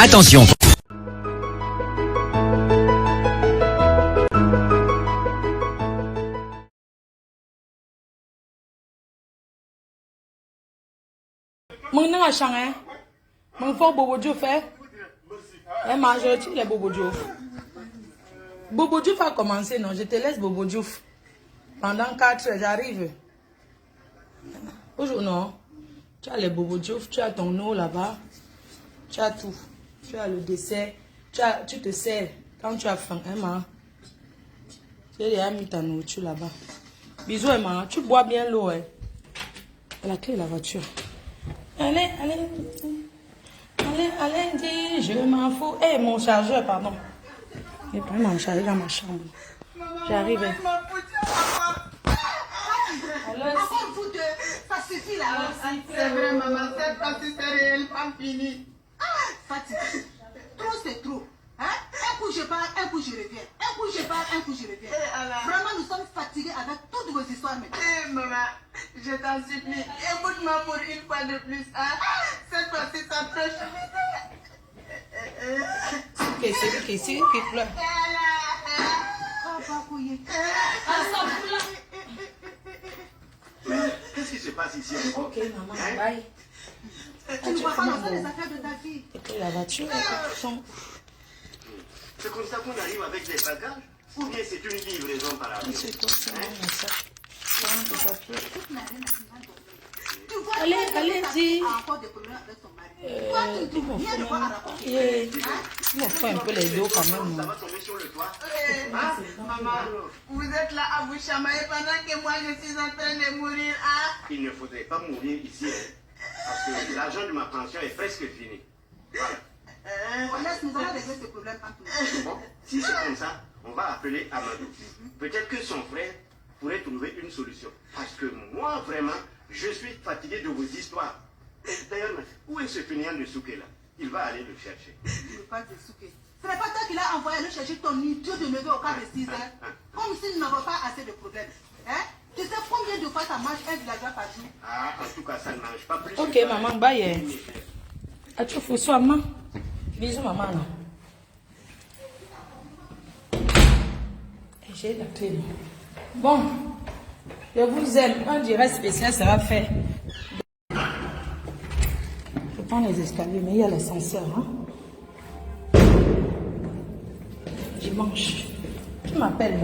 Attention. Mon nom a changé. Mon fort Bobo Diouf fait. Et majorité les Bobo Diouf. Bobo Diouf a commencé, non? Je te laisse Bobo Diouf. Pendant 4 heures, j'arrive. Aujourd'hui, non. Tu as les Bobo Diouf, tu as ton eau là-bas. Tu as tout. Tu as le dessert. Tu te sers quand tu as faim, Emma. Tu as déjà mis ta nourriture là-bas. Bisous, Emma. Tu bois bien l'eau, hein. La clé de la voiture. Allez, dis, je m'en fous. Eh, mon chargeur, pardon. Il est pas mon chargeur dans ma chambre. J'arrive. Ça suffit là. C'est vrai, maman, cette partie c'est réel, pas fini. Fatih, trop c'est trop. Hein? Un coup je pars, un coup je reviens. Un coup je pars, un coup je reviens. Vraiment, nous sommes fatigués avec toutes vos histoires maintenant. Eh, maman, je t'en supplie, écoute-moi pour une fois de plus. Hein? Cette fois-ci, ça pêche. C'est lui qui pleure. Qu'est-ce qui se passe ici? Ok, maman, bye. Tu ne vois pas l'enfant des affaires de ta fille. Et la voiture, C'est comme ça qu'on arrive avec des bagages? Ou bien c'est une livraison par avion? c'est toi, c'est moi, ça. Allez, dis. Encore des problèmes avec son mari. Il me faut un peu les dos quand même. Ça va tomber sur le toit. Maman, vous êtes là à vous chamailler pendant que moi je suis en train de mourir. Hein? Il ne faudrait pas mourir ici, hein, parce que l'argent de ma pension est presque fini. Voilà. Nous allons régler ce problème entre nous. Bon, si c'est comme ça, on va appeler Amadou. Peut-être que son frère pourrait trouver une solution. Parce que moi, vraiment, je suis fatigué de vos histoires. Et d'ailleurs, où est ce fainéant de Souké là? Il va aller le chercher. Je ne veux pas de Souké. Ce n'est pas toi qui l'as envoyé aller chercher ton idiot de lever au quart de 6 heures. Comme si nous n'avons pas assez de problèmes. Hein? Tu sais combien de fois ça mange un villageois par jour? Ah, en tout cas, ça ne mange pas plus. Ok, maman, bye. As-tu fou soit maman? Bisous, maman. J'ai la clé. Bon, je vous aime. Un direct spécial sera fait. Je prends les escaliers, mais il y a l'ascenseur. Hein? Dimanche. Tu m'appelles.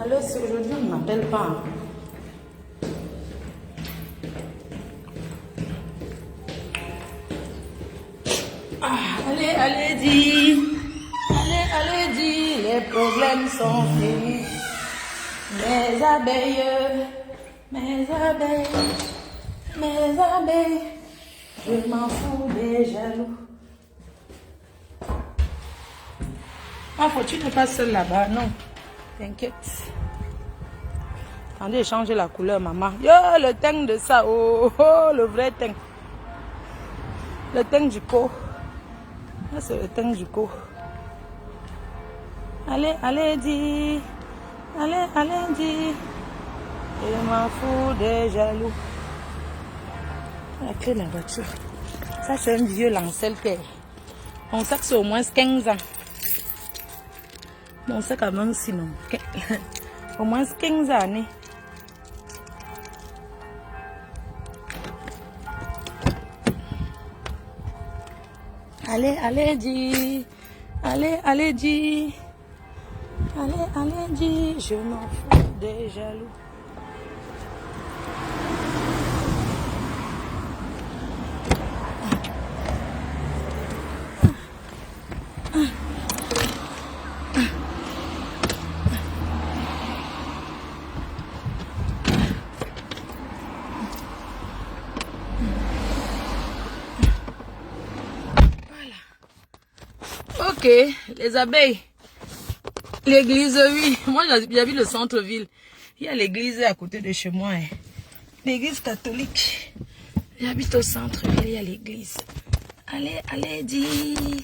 Alors, si aujourd'hui on ne m'appelle pas. Allez, dis. Allez, dis. Les problèmes sont finis. Mes abeilles. Je m'en fous des jaloux. Ah, faut tu n'es pas seule là-bas, non. T'inquiète. Attendez, changer la couleur, maman. Yo, le teint de ça. Oh, le vrai teint. Le teint du co. Là, c'est le teint du co. Allez, dis. Allez, dis. Je m'en fous des jaloux. La clé de la voiture. Ça, c'est un vieux lancel père. On sait que c'est au moins 15 ans. Bon, c'est quand même sinon. Au moins 15 années. Allez, dis. Allez, dis. Allez, dis. Je m'en fous des jaloux. Ok, les abeilles. L'église, oui. Moi, j'habite le centre-ville. Il y a l'église à côté de chez moi. Hein. L'église catholique. J'habite au centre-ville, il y a l'église. Allez, dis.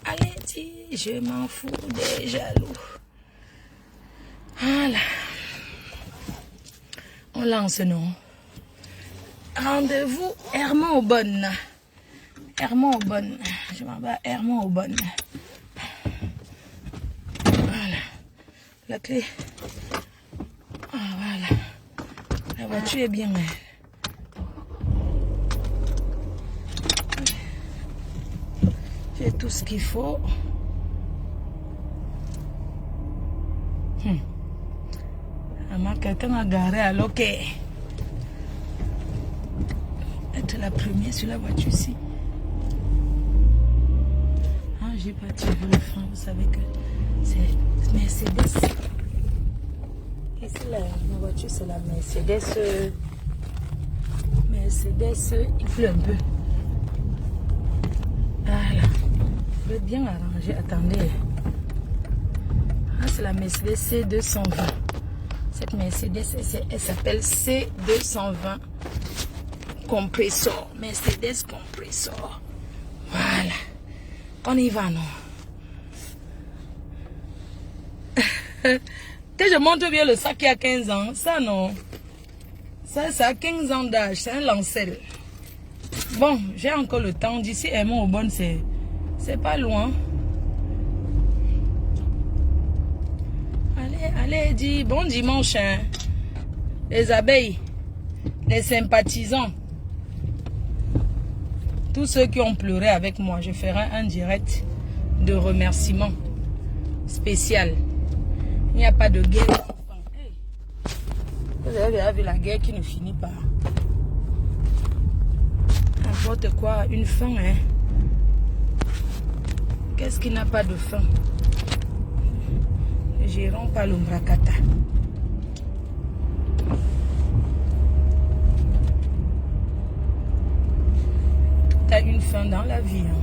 Allez, dis. Je m'en fous des jaloux. Voilà. On lance, non. Rendez-vous Herman Aubonne. Hermont-Aubonne. Je m'en vais à Hermont-Aubonne. Voilà. La clé. Ah, voilà. La voiture est bien. J'ai tout ce qu'il faut. Quelqu'un a garé alors que être la première sur la voiture ici. Ah, j'ai pas tiré le frein. Vous savez que c'est Mercedes. Ici, ma voiture, c'est la Mercedes. Mercedes, il pleut un peu. Voilà. Je vais bien arranger. Attendez. Ah, c'est la Mercedes C220. Cette Mercedes, elle s'appelle C220 Compressor. Mercedes Compressor. Voilà. On y va, non? Que je montre bien le sac qui a 15 ans. Ça, non. Ça a 15 ans d'âge. C'est un Lancel. Bon, j'ai encore le temps. D'ici Hermont-Aubonne, c'est pas loin. Allez, dis bon dimanche, hein. Les abeilles, les sympathisants, tous ceux qui ont pleuré avec moi. Je ferai un direct de remerciement spécial. Il n'y a pas de guerre. Hey. Vous avez déjà vu la guerre qui ne finit pas. N'importe quoi, une fin, hein. Qu'est-ce qui n'a pas de fin? Gérons pas l'ombracata. Tout a une fin dans la vie. Hein.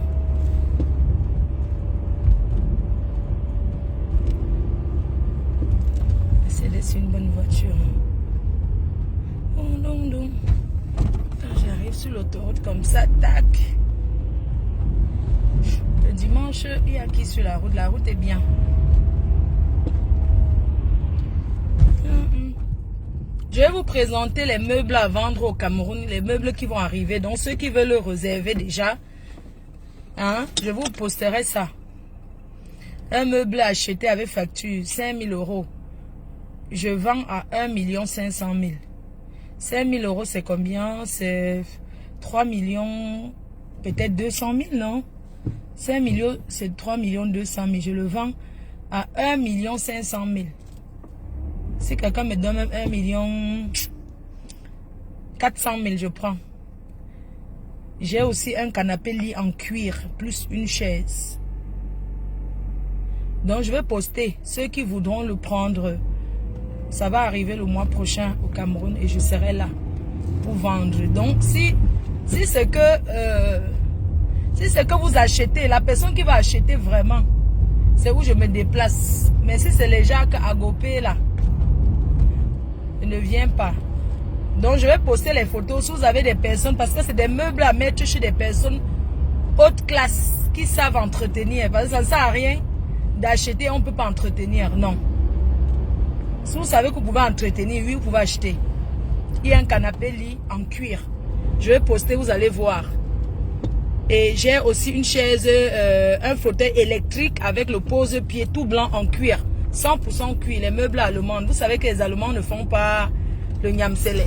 C'est une bonne voiture. Hein. Quand j'arrive sur l'autoroute comme ça, tac. Le dimanche, il y a qui sur la route? La route est bien. Je vais vous présenter les meubles à vendre au Cameroun, les meubles qui vont arriver. Donc ceux qui veulent le réserver déjà, hein, je vous posterai ça. Un meuble acheté avec facture, 5 000 €. Je vends à 1 500 000. 5 000 €, c'est combien? C'est 3 millions, peut-être 200 000, non? 5 millions, c'est 3 200 000. Je le vends à 1 500 000. Si quelqu'un me donne même 1 400 000, je prends. J'ai aussi un canapé lit en cuir, plus une chaise. Donc je vais poster. Ceux qui voudront le prendre, ça va arriver le mois prochain au Cameroun et je serai là pour vendre. Donc si c'est que vous achetez, la personne qui va acheter vraiment, c'est où je me déplace. Mais si c'est les Jacques Agopé là, je ne viens pas. Donc je vais poster les photos si vous avez des personnes, parce que c'est des meubles à mettre chez des personnes haute classe qui savent entretenir. Parce que ça ne sert à rien d'acheter, on ne peut pas entretenir, non. Si vous savez que vous pouvez entretenir, oui, vous pouvez acheter. Il y a un canapé lit en cuir. Je vais poster, vous allez voir. Et j'ai aussi une chaise, un fauteuil électrique avec le pose-pied tout blanc en cuir. 100% cuir, les meubles allemands. Vous savez que les Allemands ne font pas le nyamsele.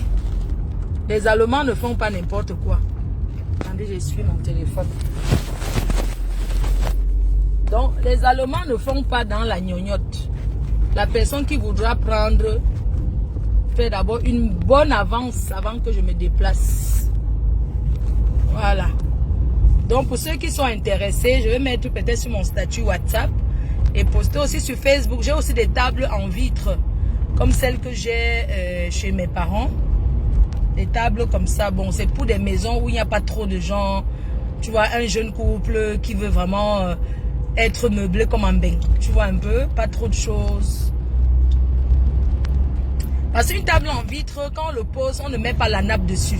Les Allemands ne font pas n'importe quoi. Attendez, je suis mon téléphone. Donc, les Allemands ne font pas dans la gnognotte. La personne qui voudra prendre fait d'abord une bonne avance avant que je me déplace. Voilà. Donc, pour ceux qui sont intéressés, je vais mettre peut-être sur mon statut WhatsApp et poster aussi sur Facebook. J'ai aussi des tables en vitre comme celles que j'ai chez mes parents. Des tables comme ça, bon, c'est pour des maisons où il n'y a pas trop de gens. Tu vois, un jeune couple qui veut vraiment être meublé comme un bain. Tu vois un peu, pas trop de choses. Parce qu'une table en vitre, quand on le pose, on ne met pas la nappe dessus.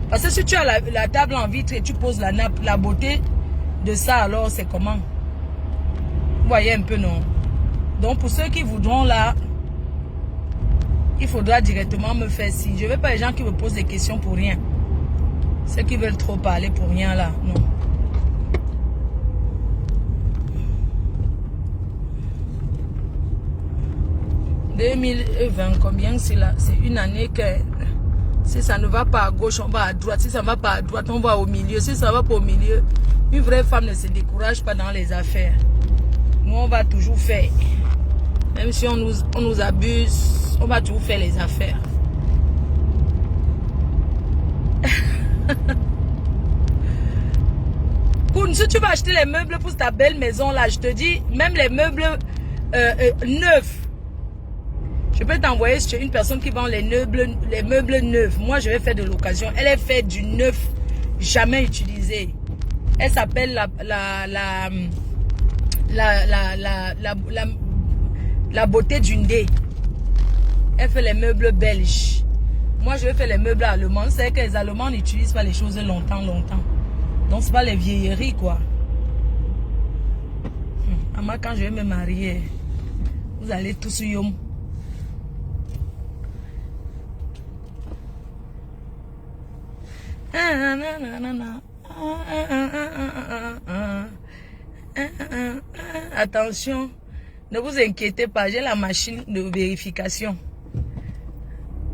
Parce que si tu as la table en vitre et tu poses la nappe, la beauté de ça, alors c'est comment? Vous voyez un peu, non? Donc pour ceux qui voudront là, il faudra directement me faire signe. Je ne veux pas les gens qui me posent des questions pour rien. Ceux qui veulent trop parler pour rien là, non. 2020, combien c'est là? C'est une année que si ça ne va pas à gauche, on va à droite. Si ça ne va pas à droite, on va au milieu. Si ça ne va pas au milieu, une vraie femme ne se décourage pas dans les affaires. Nous, on va toujours faire. Même si on nous abuse, on va toujours faire les affaires. Koun, si tu vas acheter les meubles pour ta belle maison là, je te dis, même les meubles neufs, je peux t'envoyer chez une personne qui vend les meubles neufs. Moi, je vais faire de l'occasion. Elle est faite du neuf, jamais utilisé. Elle s'appelle la beauté d'une dé. Elle fait les meubles belges. Moi, je vais faire les meubles allemands. C'est que les Allemands n'utilisent pas les choses longtemps. Donc, c'est pas les vieilleries, quoi. Maman, quand je vais me marier, vous allez tous yom. Attention, ne vous inquiétez pas, j'ai la machine de vérification.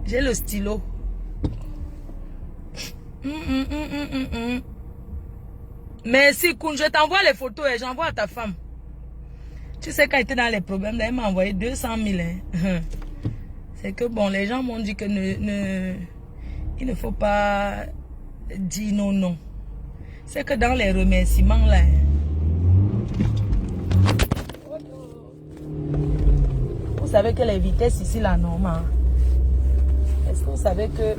J'ai le stylo. Merci, Koun. Je t'envoie les photos et j'envoie à ta femme. Tu sais, quand elle était dans les problèmes, elle m'a envoyé 200 000. Hein. C'est que bon, les gens m'ont dit que il ne faut pas dire non. C'est que dans les remerciements, là. Vous savez que les vitesses ici, là, normal. Est-ce que vous savez que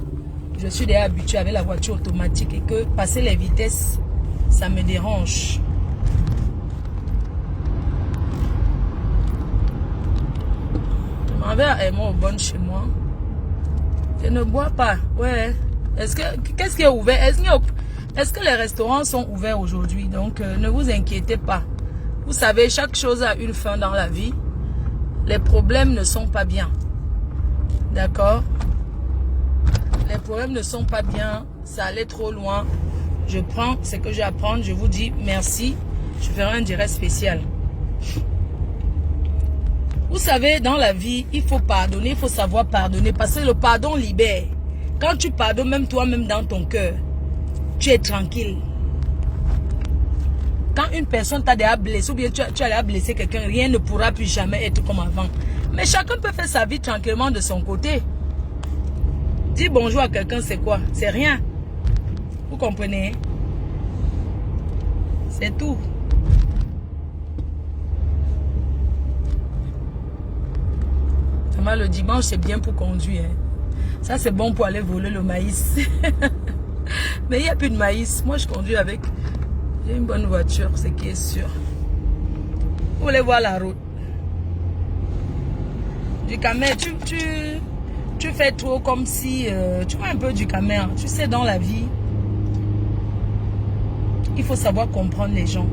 je suis déjà habituée avec la voiture automatique et que passer les vitesses, ça me dérange. Je m'en vais à Aimant au bon chez moi. Je ne bois pas. Ouais. Qu'est-ce qui est ouvert? Est-ce que les restaurants sont ouverts aujourd'hui? Donc, ne vous inquiétez pas. Vous savez, chaque chose a une fin dans la vie. Les problèmes ne sont pas bien. D'accord? Les problèmes ne sont pas bien. Ça allait trop loin. Je prends ce que j'ai à prendre. Je vous dis merci. Je ferai un direct spécial. Vous savez, dans la vie, il faut pardonner. Il faut savoir pardonner. Parce que le pardon libère. Quand tu pardonnes, même toi-même dans ton cœur, tu es tranquille. Quand une personne t'a déjà blessé ou bien tu as déjà blessé quelqu'un, rien ne pourra plus jamais être comme avant. Mais chacun peut faire sa vie tranquillement de son côté. Dire bonjour à quelqu'un, c'est quoi? C'est rien. Vous comprenez? C'est tout. Le dimanche, c'est bien pour conduire. Ça, c'est bon pour aller voler le maïs. Mais il n'y a plus de maïs. Moi, je conduis avec. J'ai une bonne voiture, c'est qui est sûr. Vous voulez voir la route? Du Camer, tu fais trop comme si... tu vois un peu du Camer. Tu sais, dans la vie, il faut savoir comprendre les gens.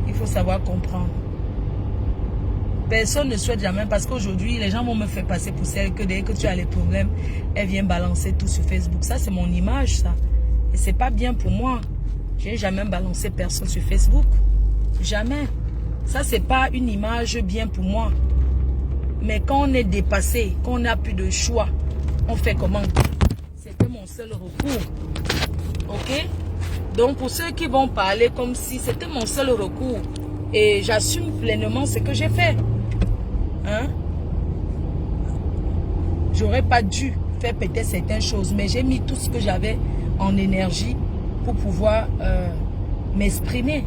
Il faut savoir comprendre. Personne ne souhaite jamais, parce qu'aujourd'hui, les gens vont me faire passer pour celle que dès que tu as les problèmes, elle vient balancer tout sur Facebook. Ça, c'est mon image, ça. Et c'est pas bien pour moi. J'ai jamais balancé personne sur Facebook. Jamais. Ça, c'est pas une image bien pour moi. Mais quand on est dépassé, quand on n'a plus de choix, on fait comment? C'était mon seul recours. Ok? Donc, pour ceux qui vont parler comme si c'était mon seul recours, et j'assume pleinement ce que j'ai fait. Hein? J'aurais pas dû faire peut-être certaines choses, mais j'ai mis tout ce que j'avais en énergie pour pouvoir m'exprimer.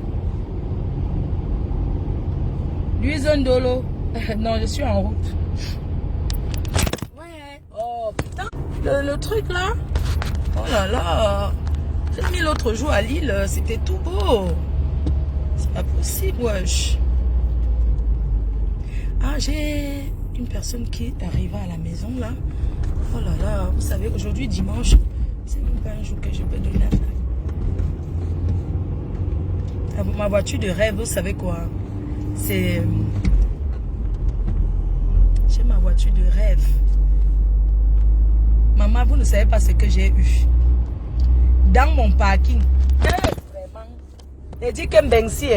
Luisondolo. Non, je suis en route. Ouais. Oh putain. Le truc là. Oh là là. J'ai mis l'autre jour à Lille. C'était tout beau. C'est pas possible, wesh. Ah, j'ai une personne qui arriva à la maison là. Oh là là, vous savez, aujourd'hui dimanche, c'est même pas un jour que je peux donner. Ma voiture de rêve, vous savez quoi? C'est... J'ai ma voiture de rêve. Maman, vous ne savez pas ce que j'ai eu. Dans mon parking. Vraiment. Elle dit que Bensi,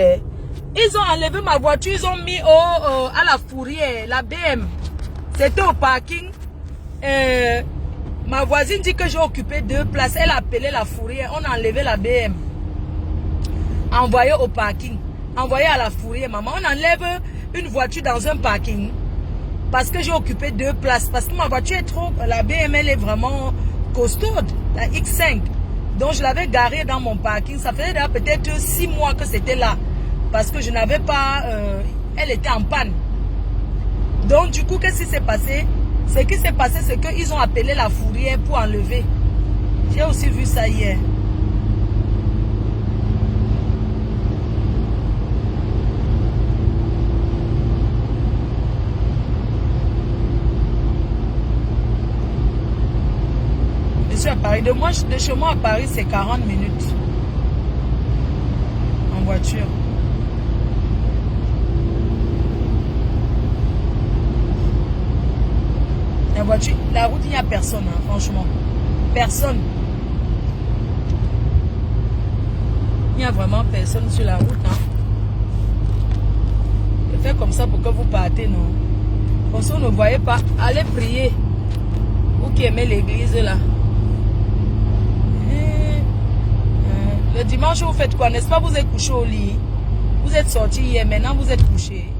Ils ont enlevé ma voiture, ils ont mis à la fourrière, la BM. C'était au parking. Ma voisine dit que j'ai occupé 2 places. Elle a appelé la fourrière. On a enlevé la BM. Envoyé au parking. Envoyé à la fourrière. Maman, on enlève une voiture dans un parking. Parce que j'ai occupé 2 places. Parce que ma voiture est trop... La BM, elle est vraiment costaude. La X5. Donc, je l'avais garée dans mon parking. Ça faisait peut-être 6 mois que c'était là. Parce que je n'avais pas... elle était en panne. Donc, du coup, qu'est-ce qui s'est passé? Ce qui s'est passé, c'est qu'ils ont appelé la fourrière pour enlever. J'ai aussi vu ça hier. Je suis à Paris. De chez moi à Paris, c'est 40 minutes. En voiture. La voiture, la route, il n'y a personne, hein, franchement. Personne. Il n'y a vraiment personne sur la route. Hein. Je fais comme ça pour que vous partez, non? Comme ça, vous ne voyez pas. Allez prier. Vous qui aimez l'église, là. Le dimanche, vous faites quoi? N'est-ce pas? Vous êtes couché au lit. Vous êtes sorti hier, maintenant vous êtes couché.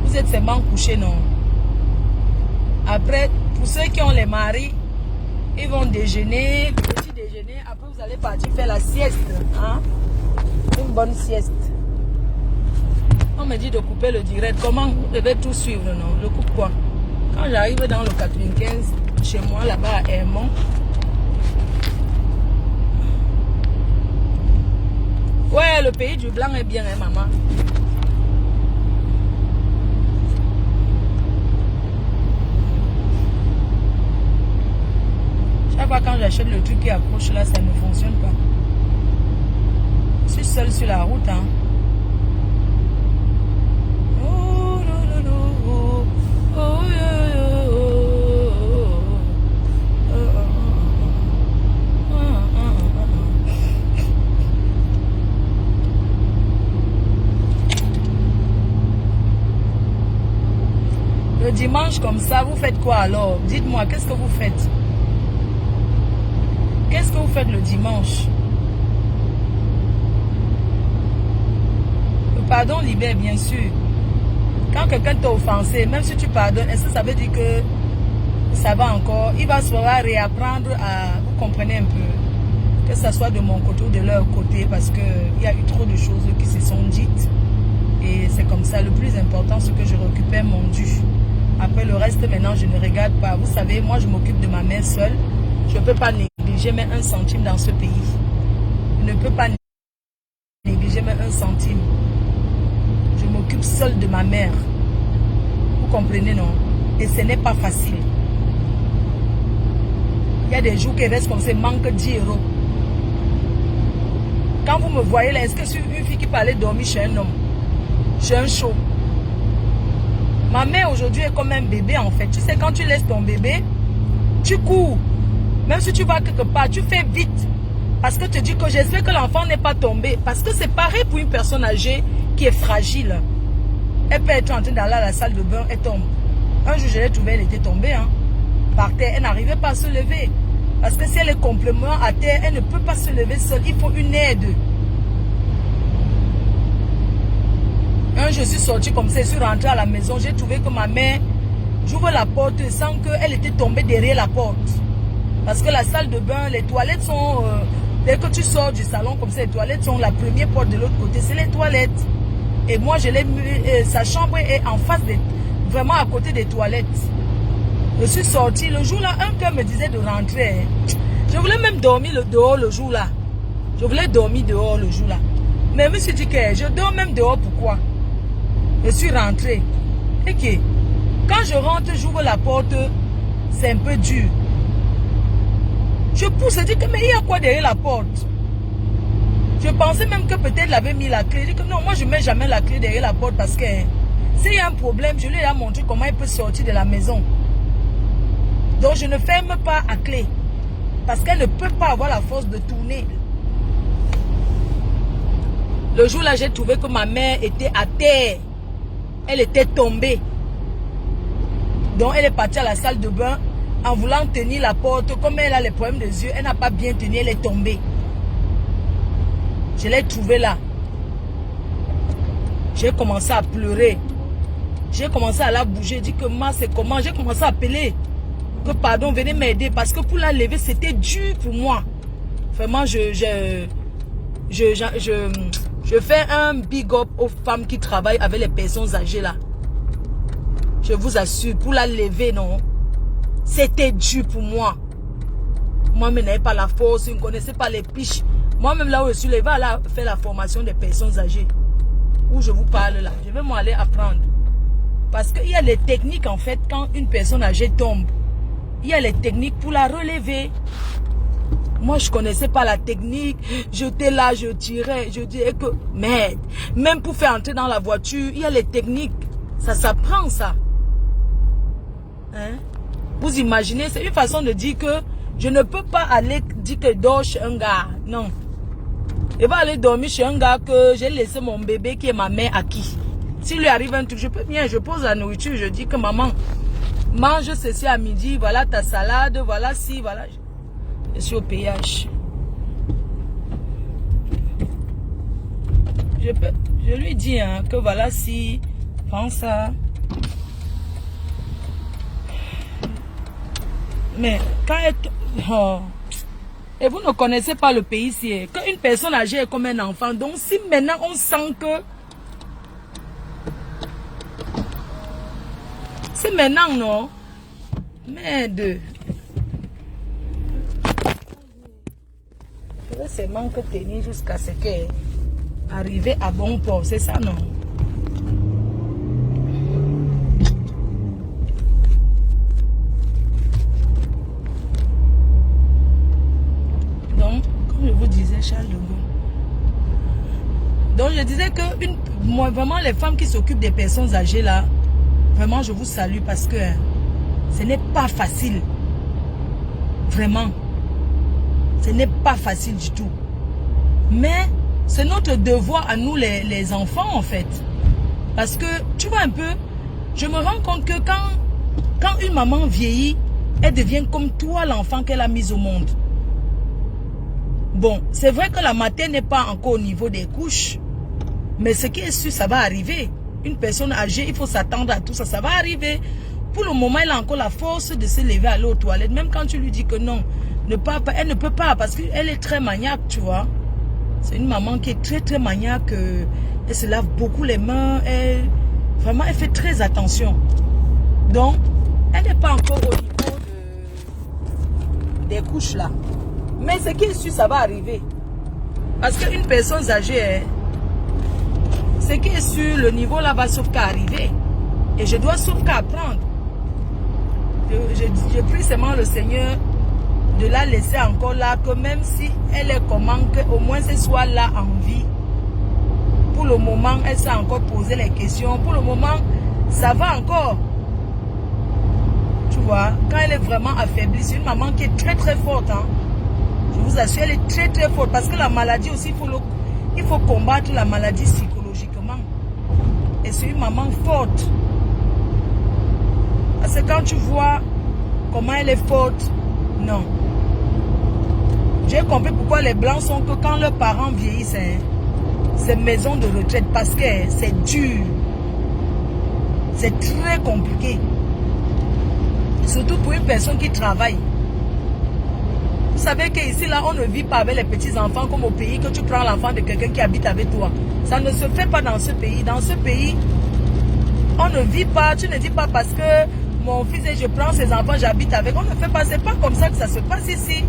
Vous êtes seulement couché, non? Après, pour ceux qui ont les maris, ils vont déjeuner, le petit déjeuner. Après, vous allez partir faire la sieste. Hein? Une bonne sieste. On me dit de couper le direct. Comment vous devez tout suivre, non? Le coupe quoi? Quand j'arrive dans le 95, chez moi, là-bas à Hermont. Ouais, le pays du blanc est bien, hein, maman. Chaque fois quand j'achète le truc qui accroche là, ça ne fonctionne pas. Je suis seule sur la route, hein. Oh, lo, lo, lo, oh, oh, oh, oh, oh, oh. Le dimanche comme ça, vous faites quoi alors? Dites-moi, qu'est-ce que vous faites? Qu'est-ce que vous faites le dimanche? Le pardon libère, bien sûr. Quand quelqu'un t'a offensé, même si tu pardonnes, est-ce que ça veut dire que ça va encore? Il va se réapprendre à... Vous comprenez un peu? Que ce soit de mon côté ou de leur côté, parce qu'il y a eu trop de choses qui se sont dites. Et c'est comme ça. Le plus important, c'est que je récupère mon dû. Après le reste, maintenant, je ne regarde pas. Vous savez, moi, je m'occupe de ma mère seule. Je ne peux pas négliger même 1 centime dans ce pays. Je ne peux pas négliger même 1 centime. Je m'occupe seule de ma mère. Vous comprenez, non? Et ce n'est pas facile. Il y a des jours qui restent comme ça, manque 10 €. Quand vous me voyez là, est-ce que je suis une fille qui peut aller dormir chez un homme? Chez un show? Ma mère aujourd'hui est comme un bébé en fait. Tu sais, quand tu laisses ton bébé, tu cours. Même si tu vas quelque part, tu fais vite. Parce que tu dis que j'espère que l'enfant n'est pas tombé. Parce que c'est pareil pour une personne âgée qui est fragile. Elle peut être en train d'aller à la salle de bain, elle tombe. Un jour, je l'ai trouvée, elle était tombée. Hein, par terre, elle n'arrivait pas à se lever. Parce que si elle est complètement à terre, elle ne peut pas se lever seule. Il faut une aide. Un jour, je suis sortie comme ça, je suis rentrée à la maison. J'ai trouvé que ma mère, j'ouvre la porte sans qu'elle était tombée derrière la porte. Parce que la salle de bain, les toilettes sont... dès que tu sors du salon comme ça, les toilettes sont la première porte de l'autre côté. C'est les toilettes. Et moi, je l'ai mis... sa chambre est en face, vraiment à côté des toilettes. Je suis sortie. Le jour-là, un cœur me disait de rentrer. Je voulais même dormir dehors le jour-là. Je voulais dormir dehors le jour-là. Mais je me suis dit que je dors même dehors, pourquoi? Je suis rentrée. Et que quand je rentre, j'ouvre la porte, c'est un peu dur. Je pousse, je dis que mais il y a quoi derrière la porte? Je pensais même que peut-être il avait mis la clé. Je dis que non, moi je ne mets jamais la clé derrière la porte parce que s'il y a un problème, je lui ai montré comment il peut sortir de la maison. Donc je ne ferme pas à clé. Parce qu'elle ne peut pas avoir la force de tourner. Le jour-là, j'ai trouvé que ma mère était à terre. Elle était tombée. Donc, elle est partie à la salle de bain en voulant tenir la porte. Comme elle a les problèmes des yeux, elle n'a pas bien tenu, elle est tombée. Je l'ai trouvée là. J'ai commencé à pleurer. J'ai commencé à la bouger. J'ai dit que moi, c'est comment? J'ai commencé à appeler. Que pardon, venez m'aider. Parce que pour la lever, c'était dur pour moi. Vraiment, je fais un big up aux femmes qui travaillent avec les personnes âgées là. Je vous assure, pour la lever, non. C'était dur pour moi. Moi, je n'avais pas la force, je ne connaissais pas les piches. Moi-même, là où je suis levée, là, faire la formation des personnes âgées. Où je vous parle là. Je vais m'aller apprendre. Parce qu'il y a les techniques, en fait, quand une personne âgée tombe. Il y a les techniques pour la relever. Moi, je ne connaissais pas la technique. J'étais là, je tirais. Je disais que, merde, même pour faire entrer dans la voiture, il y a les techniques. Ça s'apprend, ça. Hein? Vous imaginez, c'est une façon de dire que je ne peux pas aller dire que je dors chez un gars. Non. Je vais aller dormir chez un gars que j'ai laissé mon bébé qui est ma mère à qui. S'il lui arrive un truc, je peux bien, je pose la nourriture, je dis que maman, mange ceci à midi, voilà ta salade, voilà ci, voilà. Je suis au péage. Je lui dis hein, que voilà si, prends ça. Mais quand elle... Oh, et vous ne connaissez pas le pays ici. Qu'une personne âgée est comme un enfant. Donc si maintenant on sent que... C'est maintenant, non? Merde. Je vais seulement que tenir jusqu'à ce qu'elle arrive à bon port. C'est ça, non? Donc, comme je vous disais, Charles de Gaulle. Donc, je disais que moi, vraiment, les femmes qui s'occupent des personnes âgées, là, vraiment, je vous salue parce que ce n'est pas facile. Vraiment. Ce n'est pas facile du tout. Mais c'est notre devoir à nous, les enfants, en fait. Parce que, tu vois un peu, je me rends compte que quand une maman vieillit, elle devient comme toi, l'enfant qu'elle a mis au monde. Bon, c'est vrai que la matière n'est pas encore au niveau des couches. Mais ce qui est sûr, ça va arriver. Une personne âgée, il faut s'attendre à tout ça. Ça va arriver. Pour le moment, elle a encore la force de se lever, aller aux toilettes. Même quand tu lui dis que non, elle ne peut pas parce qu'elle est très maniaque, tu vois. C'est une maman qui est très, très maniaque. Elle se lave beaucoup les mains. Vraiment, elle fait très attention. Donc, elle n'est pas encore au niveau des couches là. Mais ce qui est sûr, ça va arriver. Parce qu'une personne âgée, ce qui est sûr, le niveau là va sauf qu'à arriver. Et je dois sauf qu'à apprendre. Je prie seulement le Seigneur de la laisser encore là, que même si elle est comment, qu'au moins ce soit là en vie. Pour le moment, elle s'est encore posé les questions. Pour le moment, ça va encore. Tu vois, quand elle est vraiment affaiblie, c'est une maman qui est très très forte. Hein. Je vous assure, elle est très très forte. Parce que la maladie aussi, il faut combattre la maladie psychologiquement. Et c'est une maman forte. Parce que quand tu vois comment elle est forte, non. J'ai compris pourquoi les blancs sont que quand leurs parents vieillissent, c'est maison de retraite parce que c'est dur. C'est très compliqué. Surtout pour une personne qui travaille. Vous savez qu'ici, là, on ne vit pas avec les petits-enfants comme au pays, que tu prends l'enfant de quelqu'un qui habite avec toi. Ça ne se fait pas dans ce pays. Dans ce pays, on ne vit pas, tu ne dis pas parce que mon fils et je prends ses enfants, j'habite avec. On ne fait pas, c'est pas comme ça que ça se passe ici.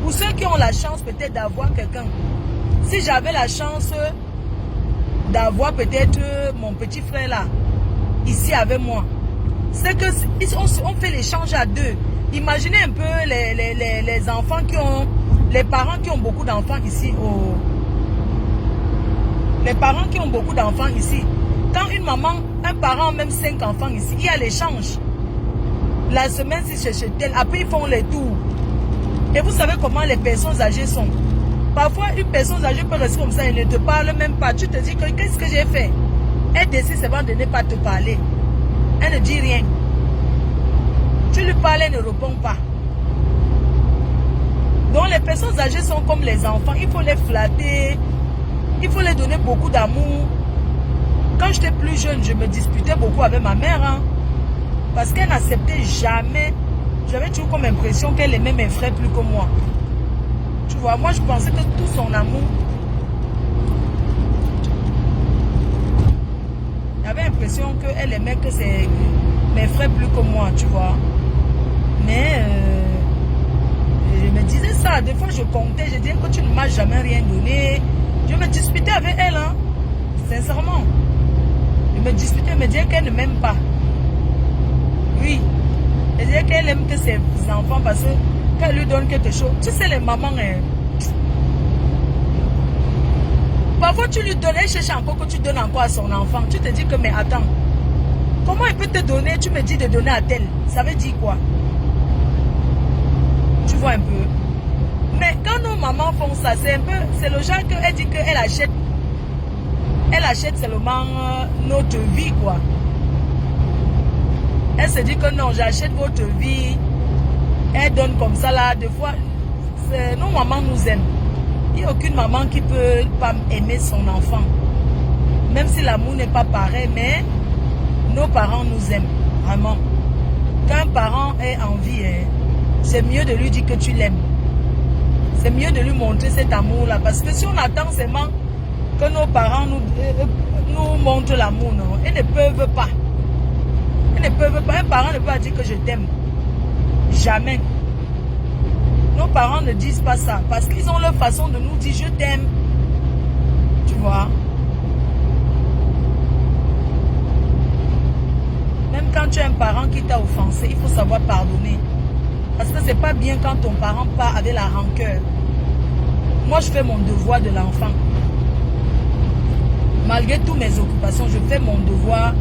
Pour ceux qui ont la chance peut-être d'avoir quelqu'un. Si j'avais la chance d'avoir peut-être mon petit frère là, ici avec moi, c'est que on fait l'échange à deux. Imaginez un peu les enfants qui ont, les parents qui ont beaucoup d'enfants ici. Les parents qui ont beaucoup d'enfants ici. Quand une maman, un parent a même 5 enfants ici, il y a l'échange. La semaine, si c'est chez tel, après ils font les tours. Et vous savez comment les personnes âgées sont. Parfois, une personne âgée peut rester comme ça, elle ne te parle même pas. Tu te dis que qu'est-ce que j'ai fait? Elle décide seulement de ne pas te parler. Elle ne dit rien. Tu lui parles, elle ne répond pas. Donc les personnes âgées sont comme les enfants. Il faut les flatter. Il faut les donner beaucoup d'amour. Quand j'étais plus jeune, je me disputais beaucoup avec ma mère. Hein, parce qu'elle n'acceptait jamais. J'avais toujours comme impression qu'elle aimait mes frères plus que moi. Tu vois, moi je pensais que tout son amour... J'avais l'impression qu'elle aimait que mes frères plus que moi, tu vois. Mais je me disais ça. Des fois je comptais, je disais que tu ne m'as jamais rien donné. Je me disputais avec elle, hein. Sincèrement. Je me disputais, elle me disait qu'elle ne m'aime pas. Oui. Elle disait qu'elle aime que ses enfants parce qu'elle lui donne quelque chose. Tu sais, les mamans, hein, parfois tu lui donnes, elle cherche encore que tu donnes encore à son enfant. Tu te dis que, mais attends, comment elle peut te donner? Tu me dis de donner à tel. Ça veut dire quoi? Tu vois un peu. Mais quand nos mamans font ça, c'est un peu, c'est le genre qu'elle dit qu'elle achète. Elle achète seulement notre vie, quoi. Elle se dit que non, j'achète votre vie. Elle donne comme ça là. Des fois, nos mamans nous aiment. Il n'y a aucune maman qui peut pas aimer son enfant. Même si l'amour n'est pas pareil, mais nos parents nous aiment. Vraiment. Quand un parent est en vie, c'est mieux de lui dire que tu l'aimes. C'est mieux de lui montrer cet amour-là. Parce que si on attend seulement que nos parents nous montrent l'amour, non, ils ne peuvent pas. Ils ne peuvent pas. Un parent ne peut pas dire que je t'aime. Jamais. Nos parents ne disent pas ça. Parce qu'ils ont leur façon de nous dire je t'aime. Tu vois. Même quand tu as un parent qui t'a offensé, il faut savoir pardonner. Parce que c'est pas bien quand ton parent part avec la rancœur. Moi, je fais mon devoir de l'enfant. Malgré toutes mes occupations, je fais mon devoir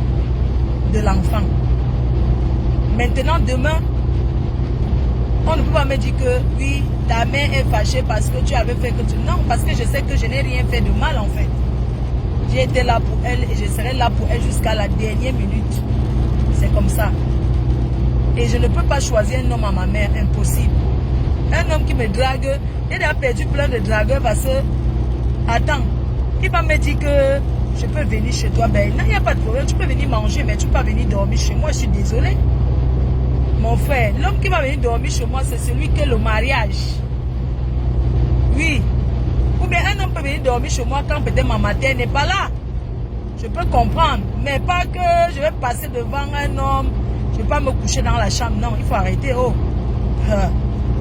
de l'enfant. Maintenant, demain, on ne peut pas me dire que oui, ta mère est fâchée parce que tu avais fait que tu... Non, parce que je sais que je n'ai rien fait de mal en fait. J'ai été là pour elle et je serai là pour elle jusqu'à la dernière minute. C'est comme ça. Et je ne peux pas choisir un homme à ma mère, impossible. Un homme qui me drague, il a perdu plein de dragueurs parce que... Attends, il va me dire que je peux venir chez toi. Ben non, il n'y a pas de problème, tu peux venir manger, mais tu ne peux pas venir dormir chez moi, je suis désolée. Mon frère, l'homme qui va venir dormir chez moi, c'est celui qui est le mariage. Oui. Ou bien un homme peut venir dormir chez moi quand peut-être ma mère n'est pas là. Je peux comprendre. Mais pas que je vais passer devant un homme, je ne vais pas me coucher dans la chambre. Non, il faut arrêter. Oh.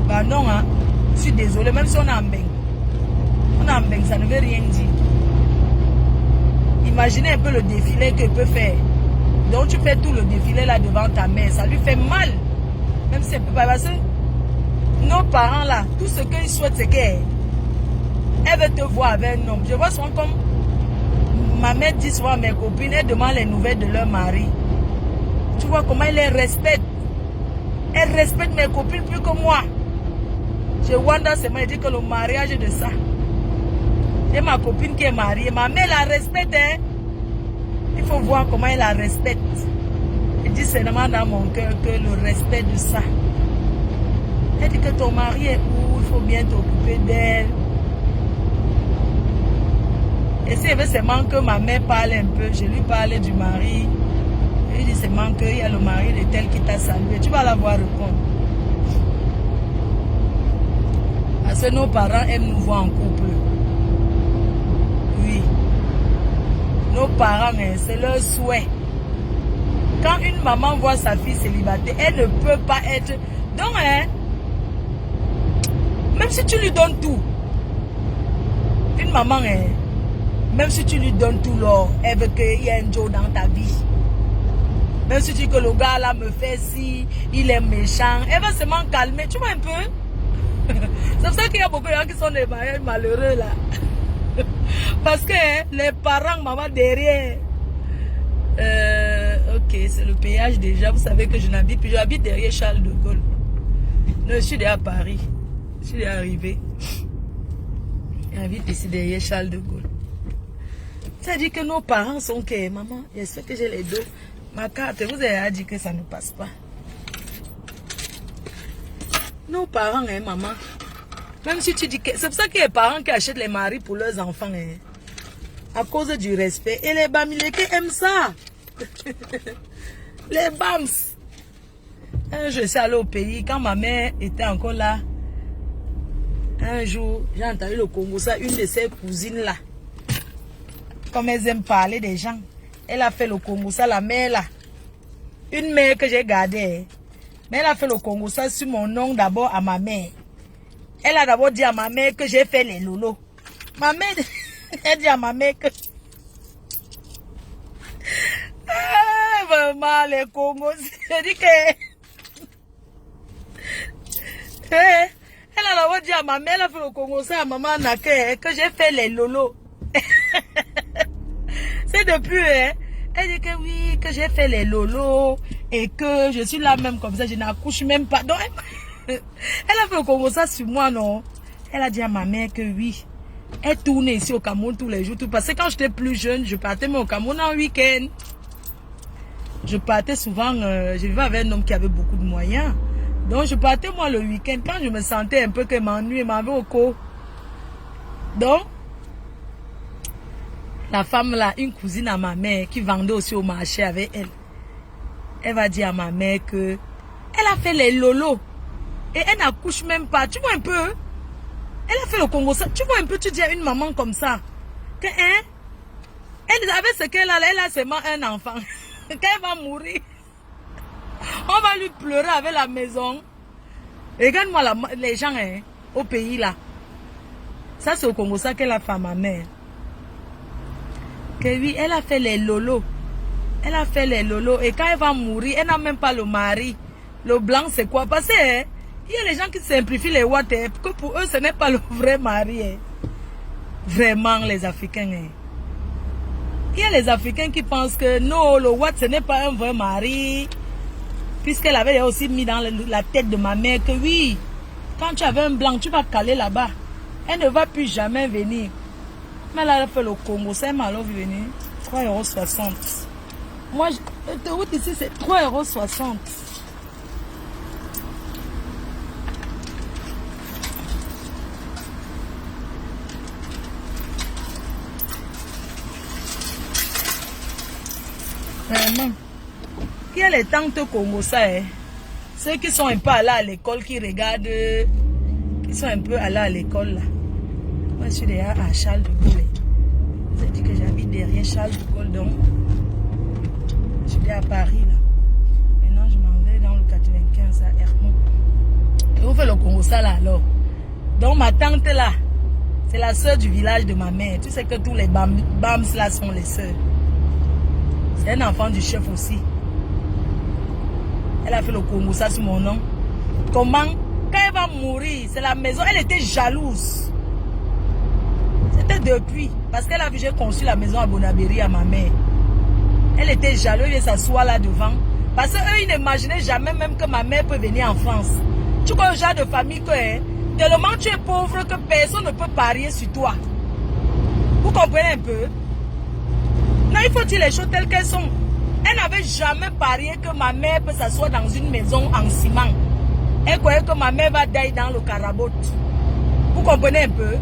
Bah non, hein. Je suis désolée, même si on a un beng. On a un beng, ça ne veut rien dire. Imaginez un peu le défilé que peut faire. Donc tu fais tout le défilé là devant ta mère. Ça lui fait mal. Même si elle peut pas. Parce que nos parents là, tout ce qu'ils souhaitent, c'est qu'elle veut te voir avec un homme. Je vois souvent comme ma mère dit souvent à mes copines, elles demandent les nouvelles de leur mari. Tu vois comment elle les respecte. Elle respecte mes copines plus que moi. Je wonder seulement, elle dit que le mariage est de ça. Et ma copine qui est mariée, ma mère la respecte, hein. Il faut voir comment elle la respecte. Elle dit seulement dans mon cœur que le respect de ça. Elle dit que ton mari est où, il faut bien t'occuper d'elle. Et si elle veut seulement que ma mère parle un peu, je lui parle du mari. Elle dit seulement qu'il y a le mari de tel qui t'a salué. Tu vas la voir répondre. Parce que nos parents aiment nous voir en couple. Oui. Nos parents, c'est leur souhait. Quand une maman voit sa fille célibataire, elle ne peut pas être... Donc, même si tu lui donnes tout, une maman, même si tu lui donnes tout l'or, elle veut qu'il y ait un Joe dans ta vie. Même si tu dis que le gars là me fait si, il est méchant, elle va seulement calmer. Tu vois un peu? C'est pour ça qu'il y a beaucoup de gens qui sont des mariages malheureux là. Parce que les parents, maman derrière. Ok, c'est le péage déjà. Vous savez que je n'habite plus. J'habite derrière Charles de Gaulle. Je suis déjà à Paris. Je suis déjà arrivé. J'habite ici derrière Charles de Gaulle. Ça dit que nos parents sont que maman, j'espère que j'ai les deux. Ma carte, vous avez dit que ça ne passe pas. Nos parents, hein, maman. Même si tu dis que... C'est pour ça qu'il y a des parents qui achètent les maris pour leurs enfants. Hein, à cause du respect. Et les Bamileke aiment ça. Les Bams. Je suis allée au pays. Quand ma mère était encore là, un jour, j'ai entendu le Congo, ça, une de ses cousines là. Comme elles aiment parler des gens. Elle a fait le Congo, ça, la mère là. Une mère que j'ai gardée. Mais elle a fait le Congo, ça, sur mon nom d'abord à ma mère. Elle a d'abord dit à ma mère que j'ai fait les lolos. Ma mère, elle dit à ma mère que... Ah, vraiment, les Congos, je dis que... Elle a d'abord dit à ma mère, elle a fait le Congo, ça, à maman Nake, que j'ai fait les lolos. C'est depuis, hein. Elle dit que oui, que j'ai fait les lolos et que je suis là même comme ça, je n'accouche même pas. Donc, elle a fait le Congo ça sur moi, non? Elle a dit à ma mère que oui. Elle tournait ici au Cameroun tous les jours. Parce que quand j'étais plus jeune, je partais même au Cameroun en week-end. Je partais souvent, je vivais avec un homme qui avait beaucoup de moyens. Donc je partais moi le week-end quand je me sentais un peu que m'ennuie, m'avait au co. Donc, la femme là, une cousine à ma mère qui vendait aussi au marché avec elle. Elle va dire à ma mère que elle a fait les lolos. Et elle n'accouche même pas. Tu vois un peu? Elle a fait le Congo ça. Tu vois un peu, tu dis à une maman comme ça. Que, hein? Elle avait ce qu'elle a, elle a seulement un enfant. Quand elle va mourir, on va lui pleurer avec la maison. Regarde-moi les gens hein, au pays là. Ça c'est au Congo ça qu'elle a fait à ma mère. Que oui, elle a fait les lolos. Elle a fait les lolos. Et quand elle va mourir, elle n'a même pas le mari. Le blanc c'est quoi? Parce que hein, il y a les gens qui simplifient les watts, hein, que pour eux ce n'est pas le vrai mari. Hein. Vraiment les Africains. Hein. Il y a les Africains qui pensent que non, le watt ce n'est pas un vrai mari. Puisqu'elle avait aussi mis dans la tête de ma mère que oui, quand tu avais un blanc, tu vas caler là-bas. Elle ne va plus jamais venir. Mais elle a fait le Congo, ça m'a alors venir 3,60 €. Moi, l'autoroute ici c'est 3,60 €. Vraiment. Il y a les tantes Congo ça, hein. Ceux qui sont un peu allés à l'école, qui regardent, qui sont un peu allés à l'école là. Moi je suis derrière à Charles de Gaulle. Je dis que j'habite derrière Charles de Gaulle, donc je suis à Paris là. Maintenant je m'en vais dans le 95 à Hermont. Et on fait le Congo ça là alors. Donc ma tante là, c'est la soeur du village de ma mère. Tu sais que tous les bams là sont les soeurs. C'est un enfant du chef aussi. Elle a fait le Congo ça sur mon nom. Comment? Quand elle va mourir, c'est la maison. Elle était jalouse. C'était depuis. Parce qu'elle a vu, j'ai conçu la maison à Bonabéry à ma mère. Elle était jalouse et s'assoit là devant. Parce qu'eux, ils n'imaginaient jamais même que ma mère peut venir en France. Tu vois le genre de famille que, hein, tellement tu es pauvre que personne ne peut parier sur toi. Vous comprenez un peu? Non, il faut dire les choses telles qu'elles sont. Elle n'avait jamais parié que ma mère peut s'asseoir dans une maison en ciment. Elle croyait que ma mère va d'aller dans le carabot. Vous comprenez un peu?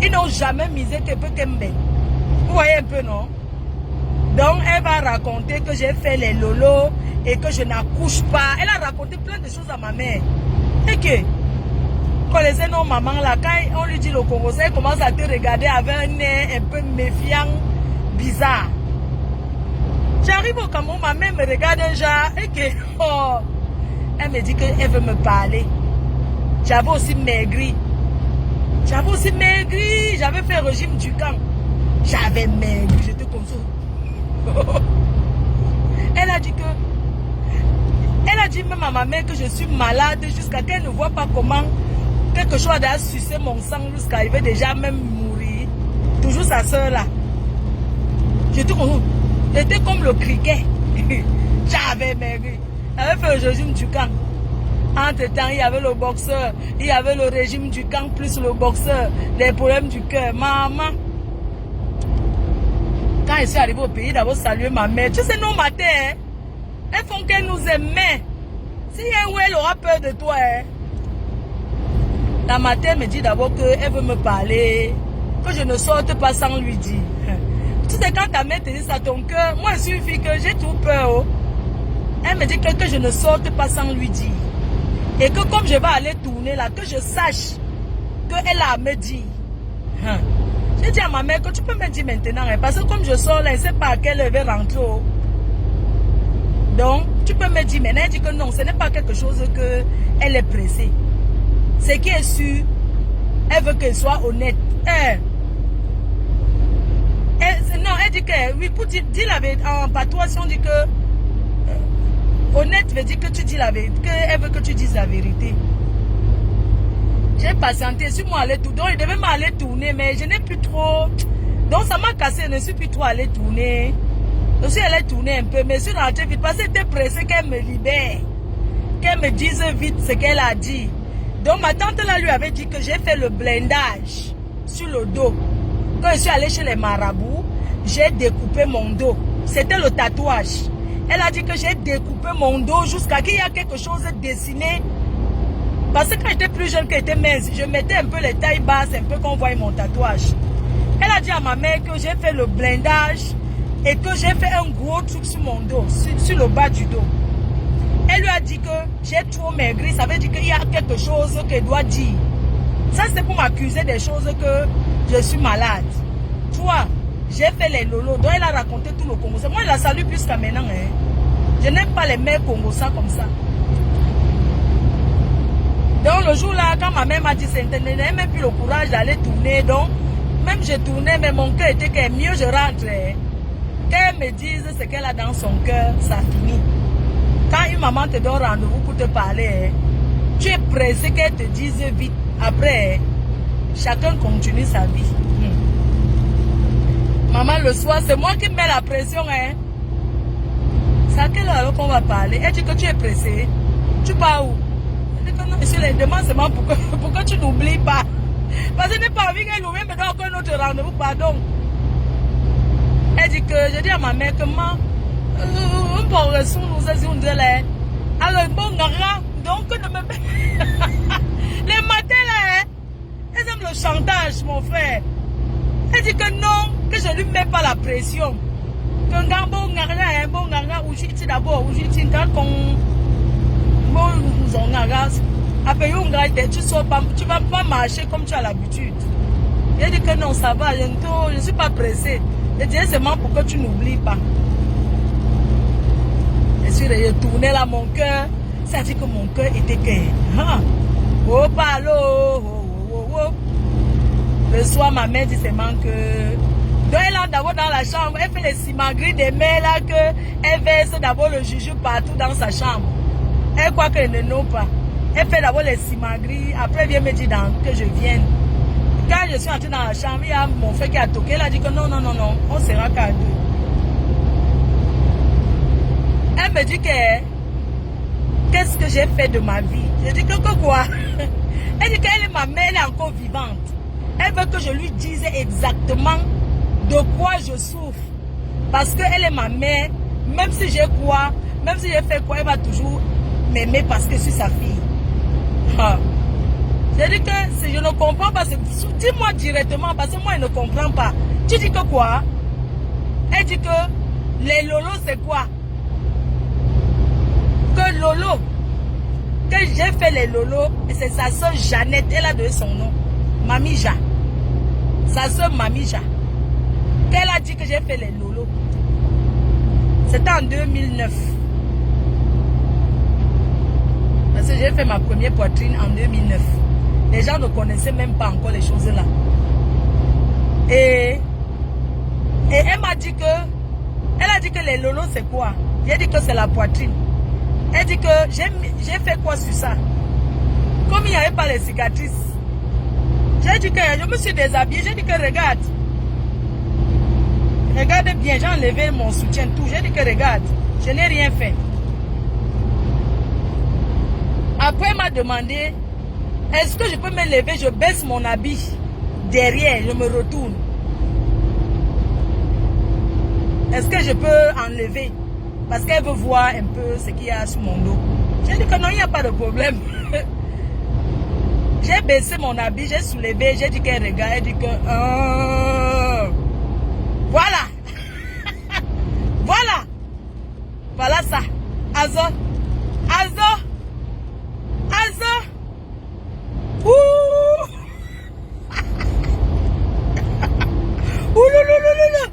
Ils n'ont jamais misé que peu qu'elle. Vous voyez un peu, non? Donc, elle va raconter que j'ai fait les lolos et que je n'accouche pas. Elle a raconté plein de choses à ma mère. Et que, quand les non maman là, quand on lui dit le Congo, elle commence à te regarder avec un nez un peu méfiant, bizarre. J'arrive au Cameroun, ma mère me regarde un genre et que, oh, elle me dit qu'elle veut me parler. J'avais aussi maigri. J'avais fait régime du camp. J'avais maigri, j'étais comme ça. Elle a dit même à ma mère que je suis malade jusqu'à qu'elle ne voit pas comment quelque chose a sucé mon sang jusqu'à il veut déjà même mourir. Toujours sa soeur là. J'étais comme le criquet. J'avais maigri. J'avais fait le régime du camp. Entre-temps, il y avait le boxeur, il y avait le régime du camp plus le boxeur, les problèmes du cœur. Maman, quand je suis arrivée au pays, d'abord saluer ma mère. Tu sais, nos matins, hein, elles font qu'elles nous aiment. Si elle aura peur de toi, hein. La matin me dit d'abord qu'elle veut me parler, que je ne sorte pas sans lui dire. Tu sais, quand ta mère te dit ça, ton cœur, moi je suis une fille que j'ai tout peur. Oh. Elle me dit que je ne sorte pas sans lui dire. Et que comme je vais aller tourner là, que je sache qu'elle a à me dire. J'ai dit à ma mère que tu peux me dire maintenant, hein, parce que comme je sors là, elle ne sait pas à quelle heure elle va rentrer. Oh. Donc, tu peux me dire maintenant, elle dit que non, ce n'est pas quelque chose qu'elle est pressée. Ce qui est sûr, elle veut qu'elle soit honnête. Non, elle dit que, oui, pour dire la vérité, en patois, si on dit que, honnête veut dire que tu dis la vérité, qu'elle veut que tu dises la vérité. J'ai patienté, sur moi aller tourner, donc il devait m'aller tourner, mais je n'ai plus trop, donc ça m'a cassé, je ne suis plus trop allée tourner. Je suis allée tourner un peu, mais je suis rentrée vite, parce que j'étais pressée qu'elle me libère, qu'elle me dise vite ce qu'elle a dit. Donc ma tante là lui avait dit que j'ai fait le blindage sur le dos. Quand je suis allée chez les marabouts, j'ai découpé mon dos. C'était le tatouage. Elle a dit que j'ai découpé mon dos jusqu'à qu'il y a quelque chose dessiné. Parce que quand j'étais plus jeune, qu'elle était mince, je mettais un peu les tailles basses, un peu qu'on voit mon tatouage. Elle a dit à ma mère que j'ai fait le blindage et que j'ai fait un gros truc sur mon dos, sur le bas du dos. Elle lui a dit que j'ai trop maigri, ça veut dire qu'il y a quelque chose qu'elle doit dire. Ça, c'est pour m'accuser des choses que je suis malade. Tu vois, j'ai fait les lolos, donc elle a raconté tout le Congo. Moi, je la salue plus qu'à maintenant. Hein. Je n'aime pas les mères congolais comme ça. Donc, le jour-là, quand ma mère m'a dit, je n'ai même plus le courage d'aller tourner. Donc, même je tournais, mais mon cœur était que mieux je rentrais. Qu'elle me dise ce qu'elle a dans son cœur, ça finit. Quand une maman te donne rendez-vous pour te parler, tu es pressé qu'elle te dise vite. Après, chacun continue sa vie. Maman, le soir, c'est moi qui mets la pression. Hein. C'est à quelle heure qu'on va parler? Elle dit que tu es pressé. Tu pars où? Elle dit que non, je les demande seulement pour que tu n'oublies pas. Parce que je n'ai pas envie qu'elle oublie, mais donc un autre rendez-vous, pardon. Elle dit que, je dis à ma mère que moi, un peu reçu nous a dit alors bon donc ne me les matins là, elles aiment le chantage, mon frère. Elle dit que non, que je ne lui mets pas la pression. Que bon ngara ou j'y d'abord ou j'y quand bon nous on ngara après tu vas pas marcher comme tu as l'habitude. Elle dit que non, ça va, je ne suis pas pressée. Elle dit seulement pour que tu n'oublies pas. Je suis retournée là, mon cœur. Ça dit que mon cœur était que. Oh, palo. Le soir, ma mère dit seulement que. Donc, elle entre d'abord dans la chambre. Elle fait les simagris des mères là que. Elle verse d'abord le juju partout dans sa chambre. Elle croit qu'elle ne know pas. Elle fait d'abord les simagris. Après, elle vient me dire que je vienne. Quand je suis entrée dans la chambre, il y a mon frère qui a toqué. Elle a dit que non, on sera qu'à deux. Elle me dit que qu'est-ce que j'ai fait de ma vie? Je dis que quoi? Elle dit qu'elle est ma mère, elle est encore vivante. Elle veut que je lui dise exactement de quoi je souffre. Parce qu'elle est ma mère, même si j'ai quoi, même si j'ai fait quoi, elle va toujours m'aimer parce que je suis sa fille. Je dis que si je ne comprends pas, dis-moi directement parce que moi je ne comprends pas. Tu dis que quoi? Elle dit que les lolos c'est quoi? Que Lolo, que j'ai fait les lolos, et c'est sa soeur Jeannette, elle a donné son nom, Mamija. Sa soeur Mamija. Qu'elle a dit que j'ai fait les lolos. C'était en 2009. Parce que j'ai fait ma première poitrine en 2009. Les gens ne connaissaient même pas encore les choses là. Et elle m'a dit que les lolos c'est quoi? J'ai dit que c'est la poitrine. Elle dit que j'ai fait quoi sur ça? Comme il n'y avait pas les cicatrices. J'ai dit que je me suis déshabillée. J'ai dit que regarde. Regarde bien, j'ai enlevé mon soutien, tout. J'ai dit que regarde, je n'ai rien fait. Après, elle m'a demandé, est-ce que je peux me lever, je baisse mon habit. Derrière, je me retourne. Est-ce que je peux enlever? Parce qu'elle veut voir un peu ce qu'il y a sur mon dos. J'ai dit que non, il n'y a pas de problème. J'ai baissé mon habit, j'ai soulevé, j'ai dit qu'elle regarde, elle dit que... Voilà. Voilà. Voilà ça. Azo. Azo. Azo. Ouh. Ouh, loulou.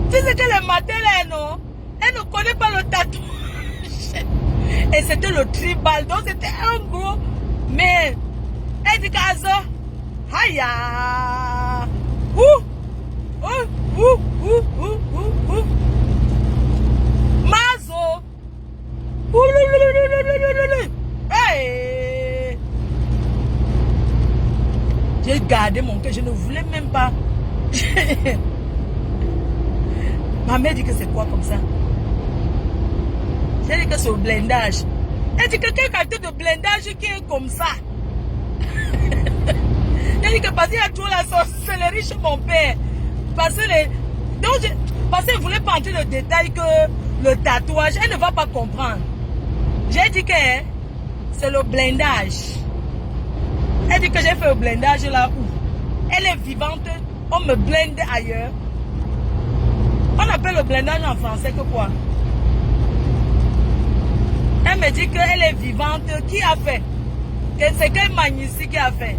Tu sais que le matin là, non? Elle ne connaît pas le tatouage. Et c'était le tribal, donc c'était un gros. Mais elle dit qu'Azo, aïe, Mazo, hey. J'ai gardé mon cœur, je ne voulais même pas. Ma mère dit que c'est quoi comme ça? J'ai dit que c'est au blindage. Elle dit que quelqu'un de blindage qui est comme ça. J'ai dit que parce qu'il y a toujours la sorcellerie chez mon père. Parce qu'elle ne voulait pas entrer le détail que le tatouage, elle ne va pas comprendre. J'ai dit que c'est le blindage. Elle dit que j'ai fait le blindage là où elle est vivante, on me blinde ailleurs. On appelle le blindage en français que quoi? Elle me dit qu'elle est vivante. Qui a fait? C'est quel magnicien qui a fait?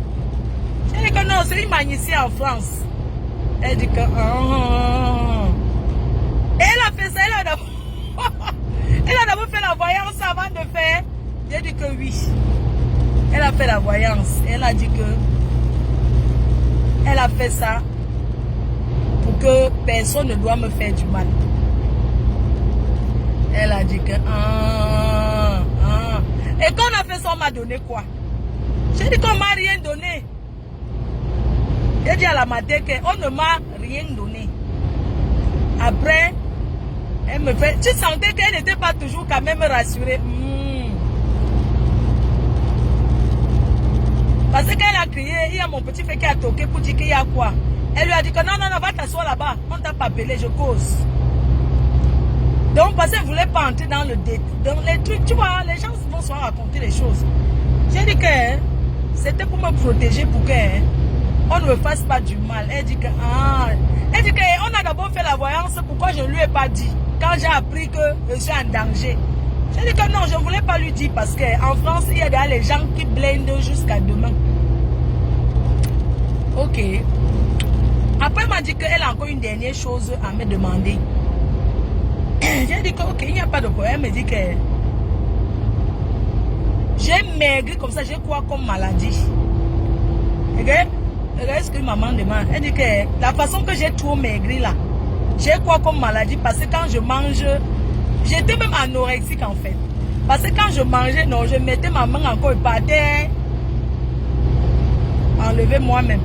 Elle dit que non, c'est une magnicien en France. Elle dit que... Et elle a fait ça, elle a d'abord fait la voyance avant de faire. J'ai dit que oui. Elle a fait la voyance. Elle a dit que... Elle a fait ça pour que personne ne doit me faire du mal. Elle a dit que... Et quand on a fait ça, on m'a donné quoi? J'ai dit qu'on m'a rien donné. J'ai dit à la matin qu'on ne m'a rien donné. Après, elle me fait... Tu sentais qu'elle n'était pas toujours quand même rassurée. Parce qu'elle a crié, il y a mon petit frère qui a toqué pour dire qu'il y a quoi. Elle lui a dit que non, va t'asseoir là-bas. On t'a pas appelé, je cause. Donc, parce qu'elle ne voulait pas entrer dans le dans les trucs, tu vois, les gens vont se raconter les choses. J'ai dit que c'était pour me protéger, pour qu'on ne me fasse pas du mal. Elle dit que, elle dit qu'on a d'abord fait la voyance, pourquoi je ne lui ai pas dit, quand j'ai appris que je suis en danger. J'ai dit que non, je ne voulais pas lui dire, parce qu'en France, il y a des gens qui blindent jusqu'à demain. Ok. Après, elle m'a dit qu'elle a encore une dernière chose à me demander. J'ai dit que ok, il n'y a pas de problème. Elle me dit que j'ai maigri comme ça, j'ai quoi comme maladie. Regarde ce que maman demande. Elle dit que la façon que j'ai trop maigri là, j'ai quoi comme maladie, parce que quand je mange, j'étais même anorexique en fait. Parce que quand je mangeais, non, je mettais ma main encore par terre, enlever moi-même.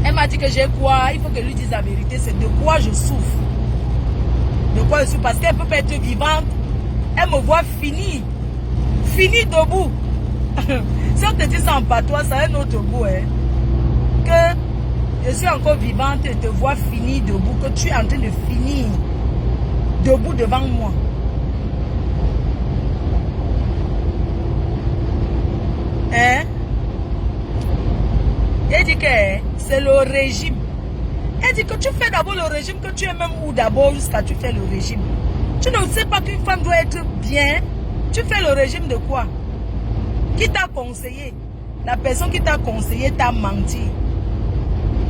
Elle m'a dit que j'ai quoi, il faut que lui dise la vérité, c'est de quoi je souffre. De quoi je souffre, parce qu'elle peut pas être vivante. Elle me voit finie debout. Si on te dit ça en patois, ça a un autre goût. Hein. Que je suis encore vivante et te vois finie debout, que tu es en train de finir debout devant moi. Hein? Elle dit que c'est le régime. Elle dit que tu fais d'abord le régime, que tu es même où d'abord jusqu'à tu fais le régime. Tu ne sais pas qu'une femme doit être bien. Tu fais le régime de quoi? Qui t'a conseillé? La personne qui t'a conseillé t'a menti.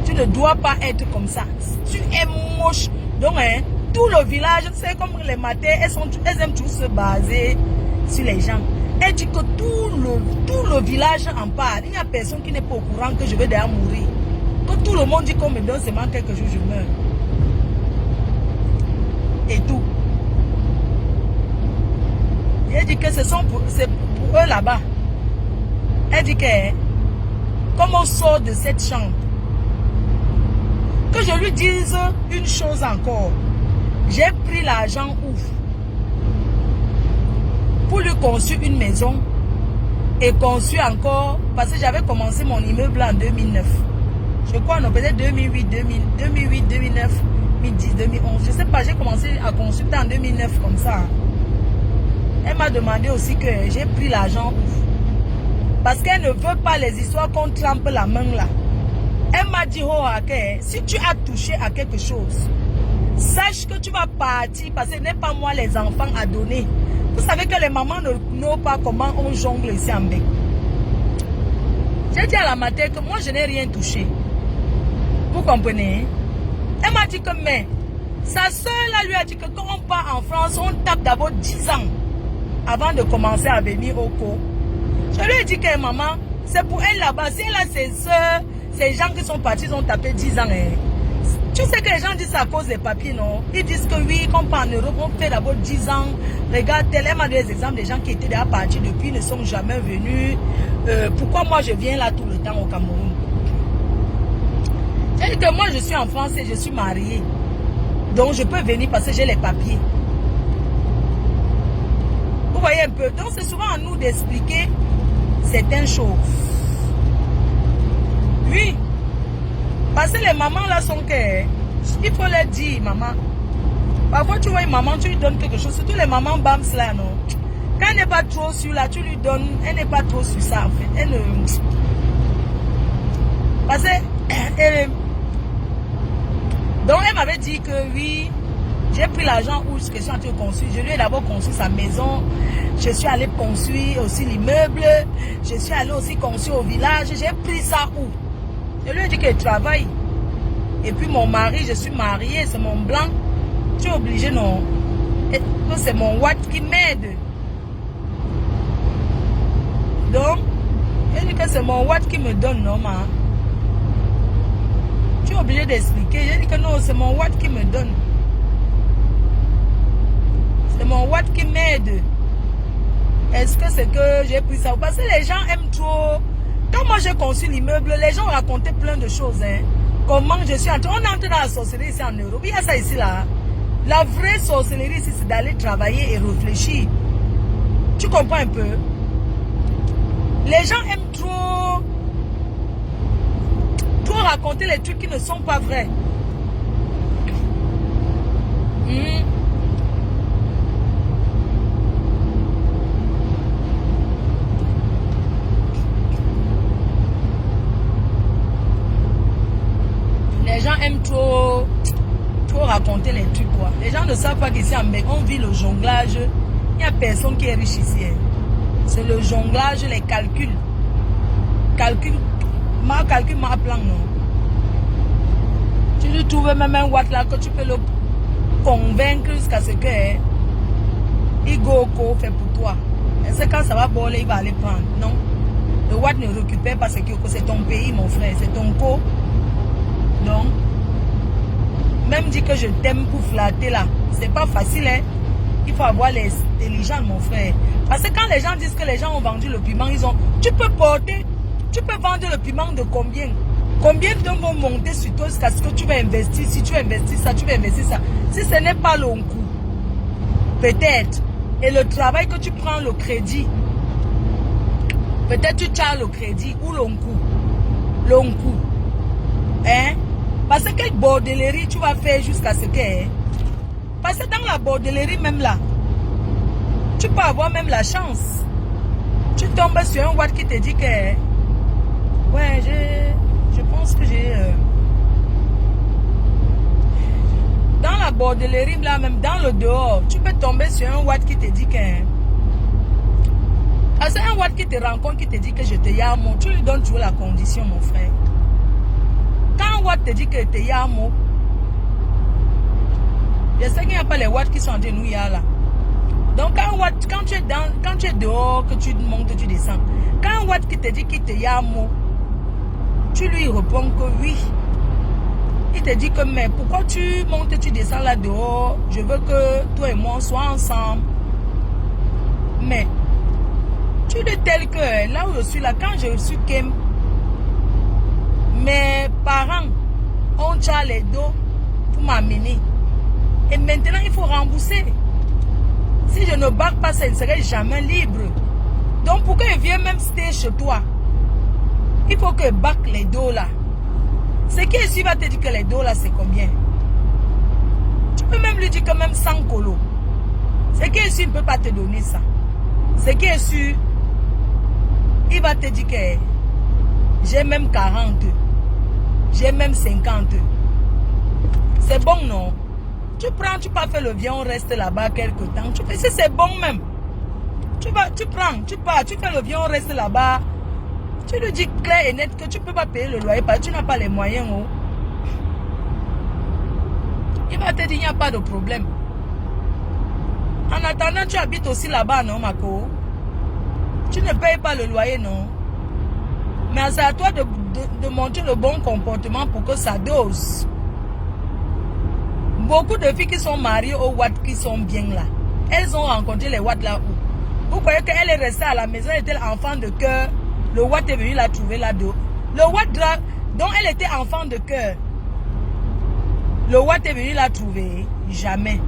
Tu ne dois pas être comme ça. Tu es moche. Donc, hein, tout le village, c'est comme les matins, elles aiment tous se baser sur les gens. Elle dit que tout le village en parle. Il n'y a personne qui n'est pas au courant que je vais déjà mourir. Que tout le monde dit qu'on me donne seulement quelques jours, je meurs. Et tout. Elle dit que c'est pour eux là-bas. Elle dit que comme on sort de cette chambre, Que je lui dise une chose encore. J'ai pris l'argent où? Pour lui construire une maison. Et construire encore. Parce que j'avais commencé mon immeuble en 2009. Je crois, non, peut-être 2008, 2009, 2010, 2011. Je sais pas, j'ai commencé à construire en 2009 comme ça. Elle m'a demandé aussi que j'ai pris l'argent où? Parce qu'elle ne veut pas les histoires qu'on trempe la main là. Elle m'a dit, oh, okay, si tu as touché à quelque chose, sache que tu vas partir parce que ce n'est pas moi les enfants à donner. Vous savez que les mamans n'ont pas comment on jongle ici en bec. J'ai dit à la matin que moi je n'ai rien touché. Vous comprenez? Elle m'a dit que mais sa soeur là lui a dit que quand on part en France, on tape d'abord 10 ans avant de commencer à venir au cours. Je lui ai dit que maman, c'est pour elle là-bas. Si elle a ses soeurs, ces gens qui sont partis, ils ont tapé 10 ans. Hein. Tu sais que les gens disent ça à cause des papiers, non? Ils disent que oui, quand on part en Europe, on fait d'abord 10 ans. Regarde, elle m'a donné des exemples des gens qui étaient déjà partis depuis, ne sont jamais venus. Pourquoi moi je viens là tout le temps au Cameroun? J'ai dit que moi je suis en France et je suis mariée. Donc je peux venir parce que j'ai les papiers. Vous voyez un peu? Donc c'est souvent à nous d'expliquer certaines choses. Oui. Parce que les mamans là sont que... Il faut leur dire, maman. Parfois tu vois une maman, tu lui donnes quelque chose. Surtout les mamans bams là, non? Quand elle n'est pas trop sur là, tu lui donnes... Elle n'est pas trop sur ça en fait. Elle ne... Parce que... Donc elle m'avait dit que oui, j'ai pris l'argent où je suis en train de construire. Je lui ai d'abord construit sa maison. Je suis allé construire aussi l'immeuble. Je suis allé aussi construire au village. J'ai pris ça où? Je lui ai dit qu'elle travaille. Et puis mon mari, je suis mariée, c'est mon blanc. Tu es obligé, non? C'est mon Watt qui m'aide. Donc, je dis que c'est mon Watt qui me donne, non, ma? Tu es obligé d'expliquer. J'ai dit que non, c'est mon Watt qui me donne. C'est mon Watt qui m'aide. Est-ce que c'est que j'ai pris ça? Parce que les gens aiment trop. Quand moi j'ai conçu l'immeuble, les gens racontaient plein de choses. Hein. Comment je suis entré. On entre dans la sorcellerie ici en Europe. Il y a ça ici là. La vraie sorcellerie ici, c'est d'aller travailler et réfléchir. Tu comprends un peu? Les gens aiment trop raconter les trucs qui ne sont pas vrais. Les gens aiment trop raconter les trucs quoi. Les gens ne savent pas qu'ici en Bec, on vit le jonglage. Il n'y a personne qui est riche ici. Hein. C'est le jonglage, les calculs. Calcul ma plan non. Tu lui trouves même un watt là que tu peux le convaincre jusqu'à ce que Igoko fait pour toi. Et c'est quand ça va boler, il va aller prendre. Non. Le watt ne récupère pas ce que c'est ton pays mon frère, c'est ton co. Donc, même dit que je t'aime pour flatter là, c'est pas facile hein. Il faut avoir l'intelligence mon frère. Parce que quand les gens disent que les gens ont vendu le piment, ils ont... Tu peux vendre le piment de combien? Combien d'hommes vont monter sur toi jusqu'à ce que tu vas investir? Si tu investis ça, tu vas investir ça. Si ce n'est pas long coup, peut-être. Et le travail que tu prends le crédit, peut-être tu charges le crédit ou long coup. Long coup. Hein? Parce que quelle bordellerie tu vas faire jusqu'à ce que... Hein? Parce que dans la bordellerie même là, tu peux avoir même la chance. Tu tombes sur un watt qui te dit que... Ouais, je pense que j'ai... Dans la bordellerie là, même dans le dehors, tu peux tomber sur un watt qui te dit que... Parce que un watt qui te rencontre, qui te dit que je te yamo, tu lui donnes toujours la condition mon frère. Quand un watt te dit que te yamo, je sais qu'il n'y a pas les watts qui sont en train de nous y aller là. Donc quand tu es dehors, que tu montes, tu descends. Quand un watt qui te dit qu'il te yamo, tu lui réponds que oui. Il te dit que mais pourquoi tu montes et tu descends là dehors? Je veux que toi et moi soyons ensemble. Mais tu dis tel que là où je suis là, quand je suis Kem, mes parents On tient les dos pour m'amener. Et maintenant, il faut rembourser. Si je ne bague pas, ça ne serait jamais libre. Donc, pour qu'il vienne même stay chez toi, il faut que bague les dos là. Ce qui est sûr, va te dire que les dos là, c'est combien? Tu peux même lui dire que même 100 colos. Ce qui est sûr, il ne peut pas te donner ça. Ce qui est sûr, il va te dire que j'ai même 40. J'ai même 50. C'est bon, non? Tu prends, tu pars faire le viande, on reste là-bas quelque temps. Tu fais, si c'est bon même. Tu prends, tu pars, tu fais le viande, on reste là-bas. Tu lui dis clair et net que tu ne peux pas payer le loyer parce que tu n'as pas les moyens. Oh. Il va te dire, il n'y a pas de problème. En attendant, tu habites aussi là-bas, non, Mako? Tu ne payes pas le loyer, non? Mais c'est à toi de montrer le bon comportement pour que ça dose. Beaucoup de filles qui sont mariées aux Watt qui sont bien là, elles ont rencontré les Watt là où? Vous croyez qu'elle est restée à la maison, elle était enfant de cœur, le Watt est venu la trouver là-dedans. Le Watt dont elle était enfant de cœur, le Watt est venu la trouver? Jamais.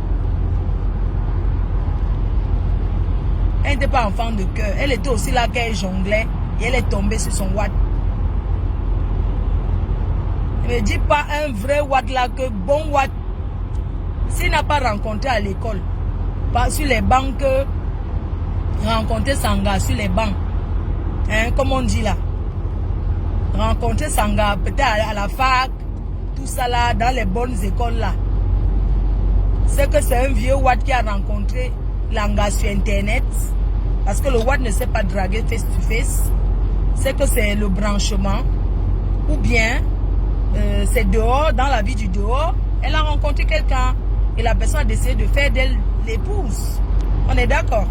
Elle n'était pas enfant de cœur, elle était aussi là qu'elle jonglait et elle est tombée sur son Watt. Ne me dis pas un vrai Watt là que bon Watt. S'il n'a pas rencontré à l'école, pas sur les bancs, rencontrer Sanga sur les bancs, hein, comme on dit là, rencontrer Sanga peut-être à la fac, tout ça là, dans les bonnes écoles là, c'est que c'est un vieux Watt qui a rencontré Langa sur internet, parce que le Watt ne sait pas draguer face to face, c'est que c'est le branchement, ou bien c'est dehors, dans la vie du dehors, elle a rencontré quelqu'un. Et la personne a décidé de faire d'elle l'épouse. On est d'accord?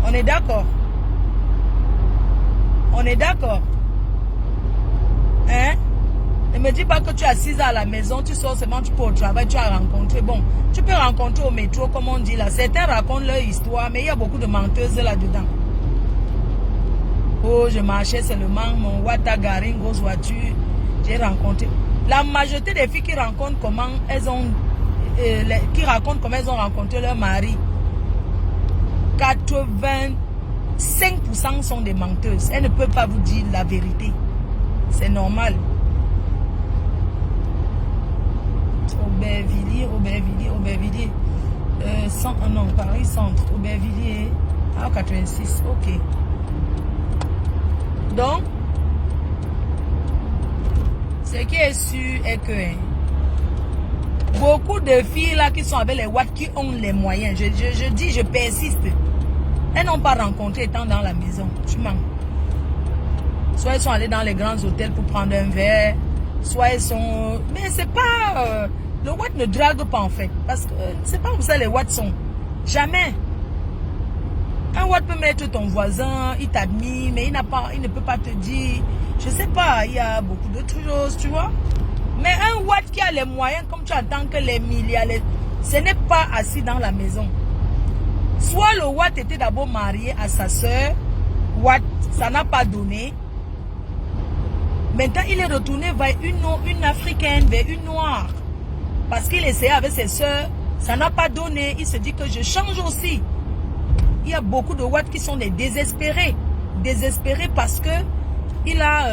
On est d'accord? On est d'accord? Hein? Ne me dis pas que tu es assise à la maison, tu sors seulement, tu peux au travail, tu as rencontré. Bon, tu peux rencontrer au métro, comme on dit là. Certains racontent leur histoire, mais il y a beaucoup de menteuses là-dedans. Oh, je marchais seulement, mon Wata garé, une grosse voiture. J'ai rencontré. La majorité des filles qui rencontrent comment elles ont... qui racontent comment elles ont rencontré leur mari, 85% sont des menteuses. Elles ne peuvent pas vous dire la vérité. C'est normal. Aubervilliers. Non, Paris Centre. Aubervilliers. Ah, 86. Ok. Donc, ce qui est sûr est que beaucoup de filles là qui sont avec les Watt qui ont les moyens, je persiste. Elles n'ont pas rencontré étant dans la maison. Tu mens. Soit elles sont allées dans les grands hôtels pour prendre un verre, soit elles sont... Mais c'est pas... le Watt ne drague pas en fait. Parce que c'est pas comme ça les Watt sont. Jamais. Un Watt peut mettre ton voisin, il t'admire, mais il ne peut pas te dire... Je sais pas, il y a beaucoup d'autres choses, tu vois. Mais un Watt qui a les moyens, comme tu entends que les milliards, ce n'est pas assis dans la maison. Soit le Watt était d'abord marié à sa soeur, Watt, ça n'a pas donné. Maintenant, il est retourné vers une africaine, vers une noire. Parce qu'il essayait avec ses soeurs, ça n'a pas donné. Il se dit que je change aussi. Il y a beaucoup de Watt qui sont des désespérés. Désespérés parce que il a...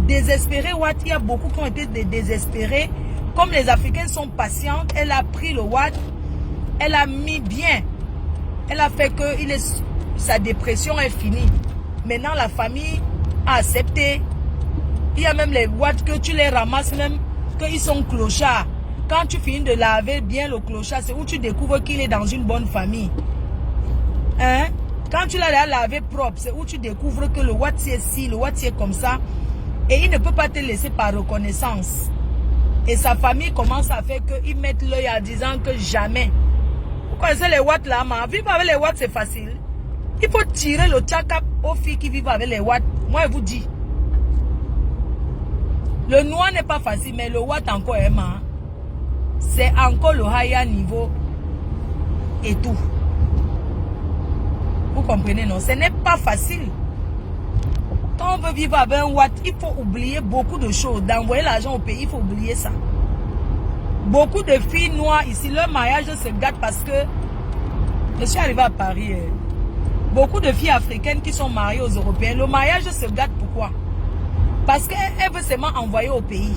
désespéré Watt, il y a beaucoup qui ont été des désespérés. Comme les Africaines sont patientes, elle a pris le Watt, elle a mis bien. Elle a fait que sa dépression est finie. Maintenant, la famille a accepté. Il y a même les Watt que tu les ramasses même, qu'ils sont clochards. Quand tu finis de laver bien le clochard, c'est où tu découvres qu'il est dans une bonne famille. Hein? Quand tu l'as lavé propre, c'est où tu découvres que le Watt c'est ci, le Watt c'est comme ça. Et il ne peut pas te laisser par reconnaissance. Et sa famille commence à faire qu'ils mettent l'œil en disant que jamais. Vous connaissez les Watt là, mais vivre avec les Watt c'est facile. Il faut tirer le tchakap aux filles qui vivent avec les Watt. Moi je vous dis. Le noir n'est pas facile, mais le Watt encore est marrant. C'est encore le higher niveau et tout. Vous comprenez, non? Ce n'est pas facile. Quand on veut vivre avec un Watt, il faut oublier beaucoup de choses. D'envoyer l'argent au pays, il faut oublier ça. Beaucoup de filles noires ici, leur mariage se gâte parce que... Je suis arrivé à Paris. Beaucoup de filles africaines qui sont mariées aux Européens, le mariage se gâte pourquoi? Parce qu'elle veut seulement envoyer au pays.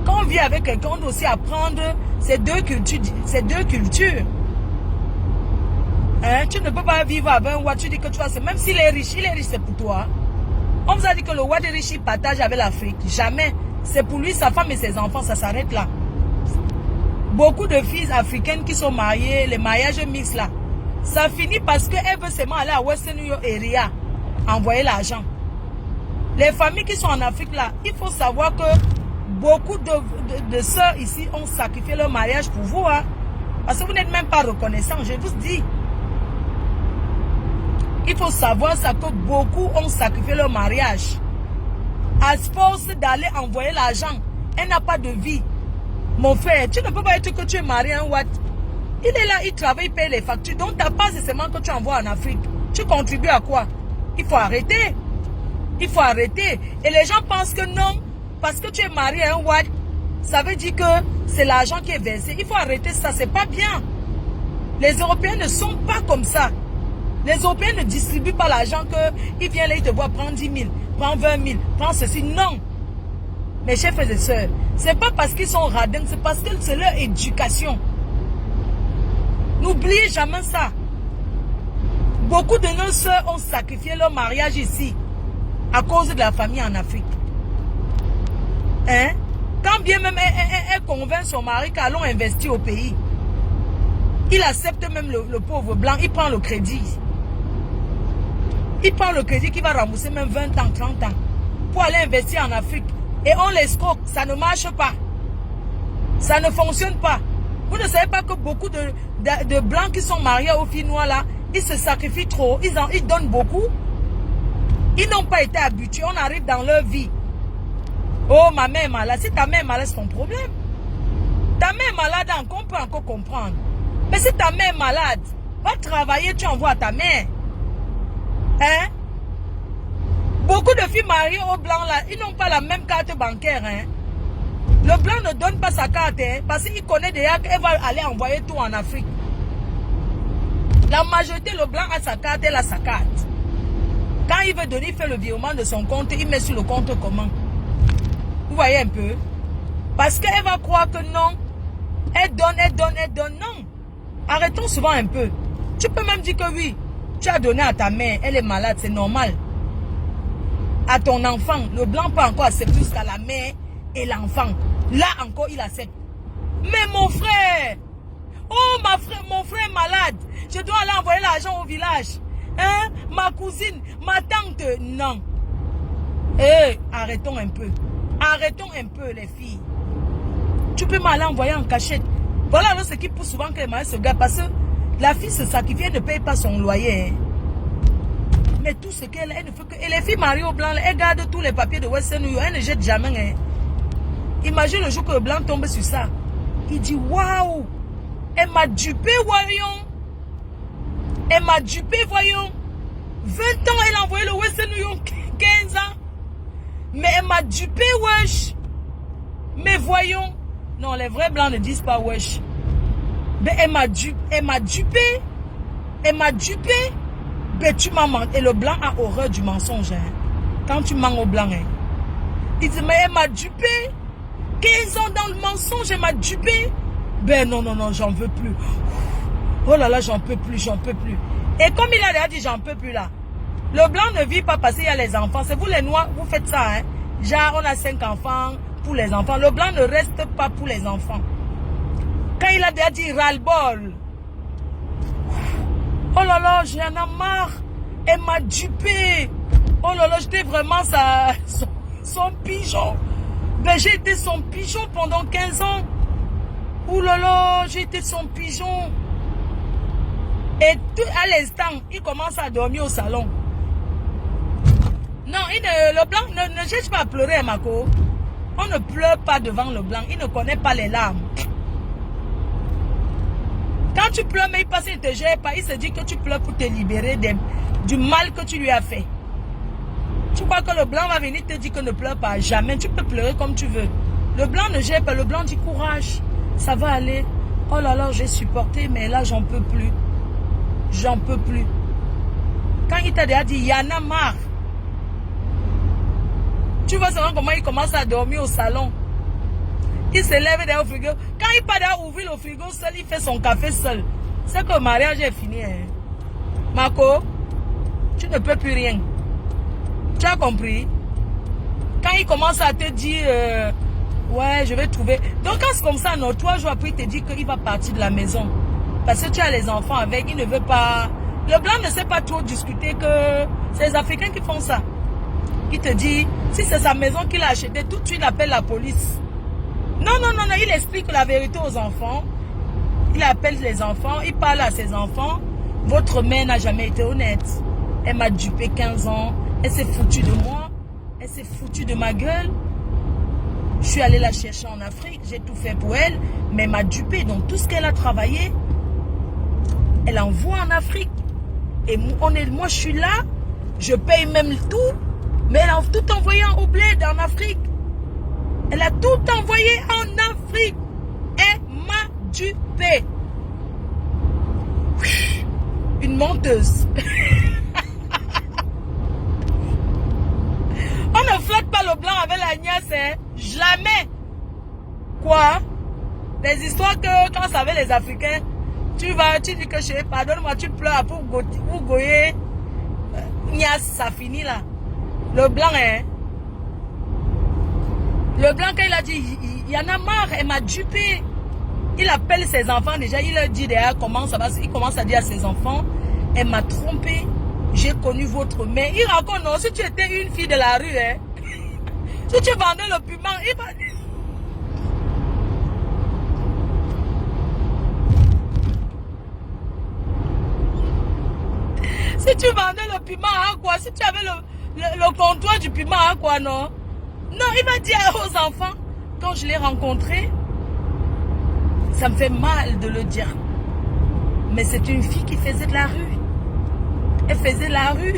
Quand on vit avec quelqu'un, on doit aussi apprendre ces deux cultures. Hein? Tu ne peux pas vivre avec un Watt, tu dis que tu vois, même s'il est riche, c'est pour toi. On vous a dit que le Watt est riche, il partage avec l'Afrique. Jamais. C'est pour lui, sa femme et ses enfants, ça s'arrête là. Beaucoup de filles africaines qui sont mariées, les mariages mixtes là, ça finit parce qu'elles veulent seulement aller à Western New York area, envoyer l'argent. Les familles qui sont en Afrique là, il faut savoir que beaucoup de sœurs ici ont sacrifié leur mariage pour vous. Hein, parce que vous n'êtes même pas reconnaissants, je vous dis. Il faut savoir ça que beaucoup ont sacrifié leur mariage. À force d'aller envoyer l'argent, elle n'a pas de vie. Mon frère, tu ne peux pas être que tu es marié à un Watt. Il est là, il travaille, il paye les factures. Donc ta part, c'est seulement que tu envoies en Afrique. Tu contribues à quoi? Il faut arrêter. Il faut arrêter. Et les gens pensent que non, parce que tu es marié à un Watt, ça veut dire que c'est l'argent qui est versé. Il faut arrêter ça, c'est pas bien. Les Européens ne sont pas comme ça. Les Européens ne distribuent pas l'argent qu'ils viennent là, ils te voient prendre 10 000, prendre 20 000, prendre ceci. Non. Mes chers frères et sœurs, c'est pas parce qu'ils sont radins, c'est parce que c'est leur éducation. N'oubliez jamais ça. Beaucoup de nos sœurs ont sacrifié leur mariage ici à cause de la famille en Afrique. Hein? Quand bien même elle convainc son mari qu'allons investir au pays, il accepte même le pauvre blanc, il prend le crédit. Il prend le crédit qui va rembourser même 20 ans, 30 ans pour aller investir en Afrique. Et on l'escroque, ça ne marche pas. Ça ne fonctionne pas. Vous ne savez pas que beaucoup de blancs qui sont mariés aux filles noires là, ils se sacrifient trop, ils donnent beaucoup. Ils n'ont pas été habitués, on arrive dans leur vie. Oh, ma mère est malade. Si ta mère est malade, c'est ton problème. Ta mère est malade, on peut encore comprendre. Mais si ta mère est malade, va travailler, tu envoies à ta mère. Hein? Beaucoup de filles mariées aux blancs là, ils n'ont pas la même carte bancaire. Hein? Le blanc ne donne pas sa carte hein, parce qu'il connaît déjà qu'elle va aller envoyer tout en Afrique. La majorité, le blanc a sa carte, elle a sa carte. Quand il veut donner, il fait le virement de son compte, il met sur le compte comment? Vous voyez un peu? Parce qu'elle va croire que non. Elle donne. Non. Arrêtons souvent un peu. Tu peux même dire que oui, tu as donné à ta mère, elle est malade, c'est normal. À ton enfant, le blanc peut encore accepter jusqu'à la mère et l'enfant. Là encore, il accepte. Mais mon frère, oh mon frère est malade, je dois aller envoyer l'argent au village. Hein? Ma cousine, ma tante, non. Eh, arrêtons un peu. Arrêtons un peu les filles. Tu peux m'aller envoyer en cachette. Voilà alors ce qui pousse souvent que les mariés se gardent. Parce que la fille se sacrifie, elle ne paye pas son loyer. Hein. Mais tout ce qu'elle ne fait que... Et les filles mariées au blanc, elles gardent tous les papiers de Western New York. Elles ne jettent jamais. Hein. Imagine le jour que le blanc tombe sur ça. Il dit, waouh, elle m'a dupé, voyons. Elle m'a dupé, voyons. 20 ans, elle a envoyé le Western New York. 15 ans. Mais elle m'a dupé, wesh. Mais voyons. Non, les vrais blancs ne disent pas wesh. Mais elle m'a dupé. Elle m'a dupé. Mais tu m'as menti. Et le blanc a horreur du mensonge. Hein. Quand tu mens au blanc. Hein. Il dit, mais elle m'a dupé. 15 ans dans le mensonge, elle m'a dupé. Ben non, j'en veux plus. Oh là là, j'en peux plus. Et comme il a déjà dit, j'en peux plus là. Le blanc ne vit pas parce qu'il y a les enfants. C'est vous les noirs, vous faites ça. Hein? Genre, on a 5 enfants pour les enfants. Le blanc ne reste pas pour les enfants. Quand il a déjà dit ras-le-bol. Oh là là, j'en ai marre. Elle m'a dupé. Oh là là, j'étais vraiment son pigeon. Ben, j'ai été son pigeon pendant 15 ans. Oh là là, j'ai été son pigeon. Et tout à l'instant, il commence à dormir au salon. Non, le blanc ne cherche pas à pleurer, Mako. On ne pleure pas devant le blanc. Il ne connaît pas les larmes. Quand tu pleures, mais il passe, il ne te gère pas. Il se dit que tu pleures pour te libérer du mal que tu lui as fait. Tu crois que le blanc va venir te dire que ne pleure pas? Jamais. Tu peux pleurer comme tu veux. Le blanc ne gère pas. Le blanc dit courage. Ça va aller. Oh là là, j'ai supporté, mais là, j'en peux plus. J'en peux plus. Quand il t'a déjà dit, il y en a marre. Tu vois seulement comment il commence à dormir au salon. Il se lève derrière le frigo. Quand il part derrière ouvrir le frigo seul, il fait son café seul. C'est que le mariage est fini. Hein. Marco, tu ne peux plus rien. Tu as compris? Quand il commence à te dire, ouais, je vais trouver. Donc quand c'est comme ça, non, 3 jours après, il te dit qu'il va partir de la maison. Parce que tu as les enfants avec, il ne veut pas... Le blanc ne sait pas trop discuter que c'est les Africains qui font ça. Il te dit, si c'est sa maison qu'il a achetée, tout de suite il appelle la police. Non, non, non, non, il explique la vérité aux enfants. Il appelle les enfants, il parle à ses enfants. Votre mère n'a jamais été honnête. Elle m'a dupé 15 ans. Elle s'est foutue de moi. Elle s'est foutue de ma gueule. Je suis allée la chercher en Afrique. J'ai tout fait pour elle. Mais elle m'a dupé. Donc tout ce qu'elle a travaillé, elle envoie en Afrique. Et moi, je suis là. Je paye même tout. Mais elle a tout envoyé au bled en Afrique. Elle a tout envoyé en Afrique. Elle m'a dupé. Une menteuse. On ne flatte pas le blanc avec la nièce, hein? Jamais. Quoi? Les histoires que quand ça avait les Africains, tu dis que je pardonne-moi, tu pleures pour goyer. Nièce, ça finit là. Le blanc, hein? Le blanc, quand il a dit, il y en a marre, elle m'a dupé. Il appelle ses enfants déjà, il leur dit derrière comment ça va. Il commence à dire à ses enfants, elle m'a trompé, j'ai connu votre mère. Il raconte, non, si tu étais une fille de la rue, hein, si tu vendais le piment, il va dire. Si tu vendais le piment à quoi? Si tu avais le comptoir du piment à quoi, non? Non, il va dire aux enfants, quand je l'ai rencontré, ça me fait mal de le dire. Mais c'est une fille qui faisait de la rue. Elle faisait la rue.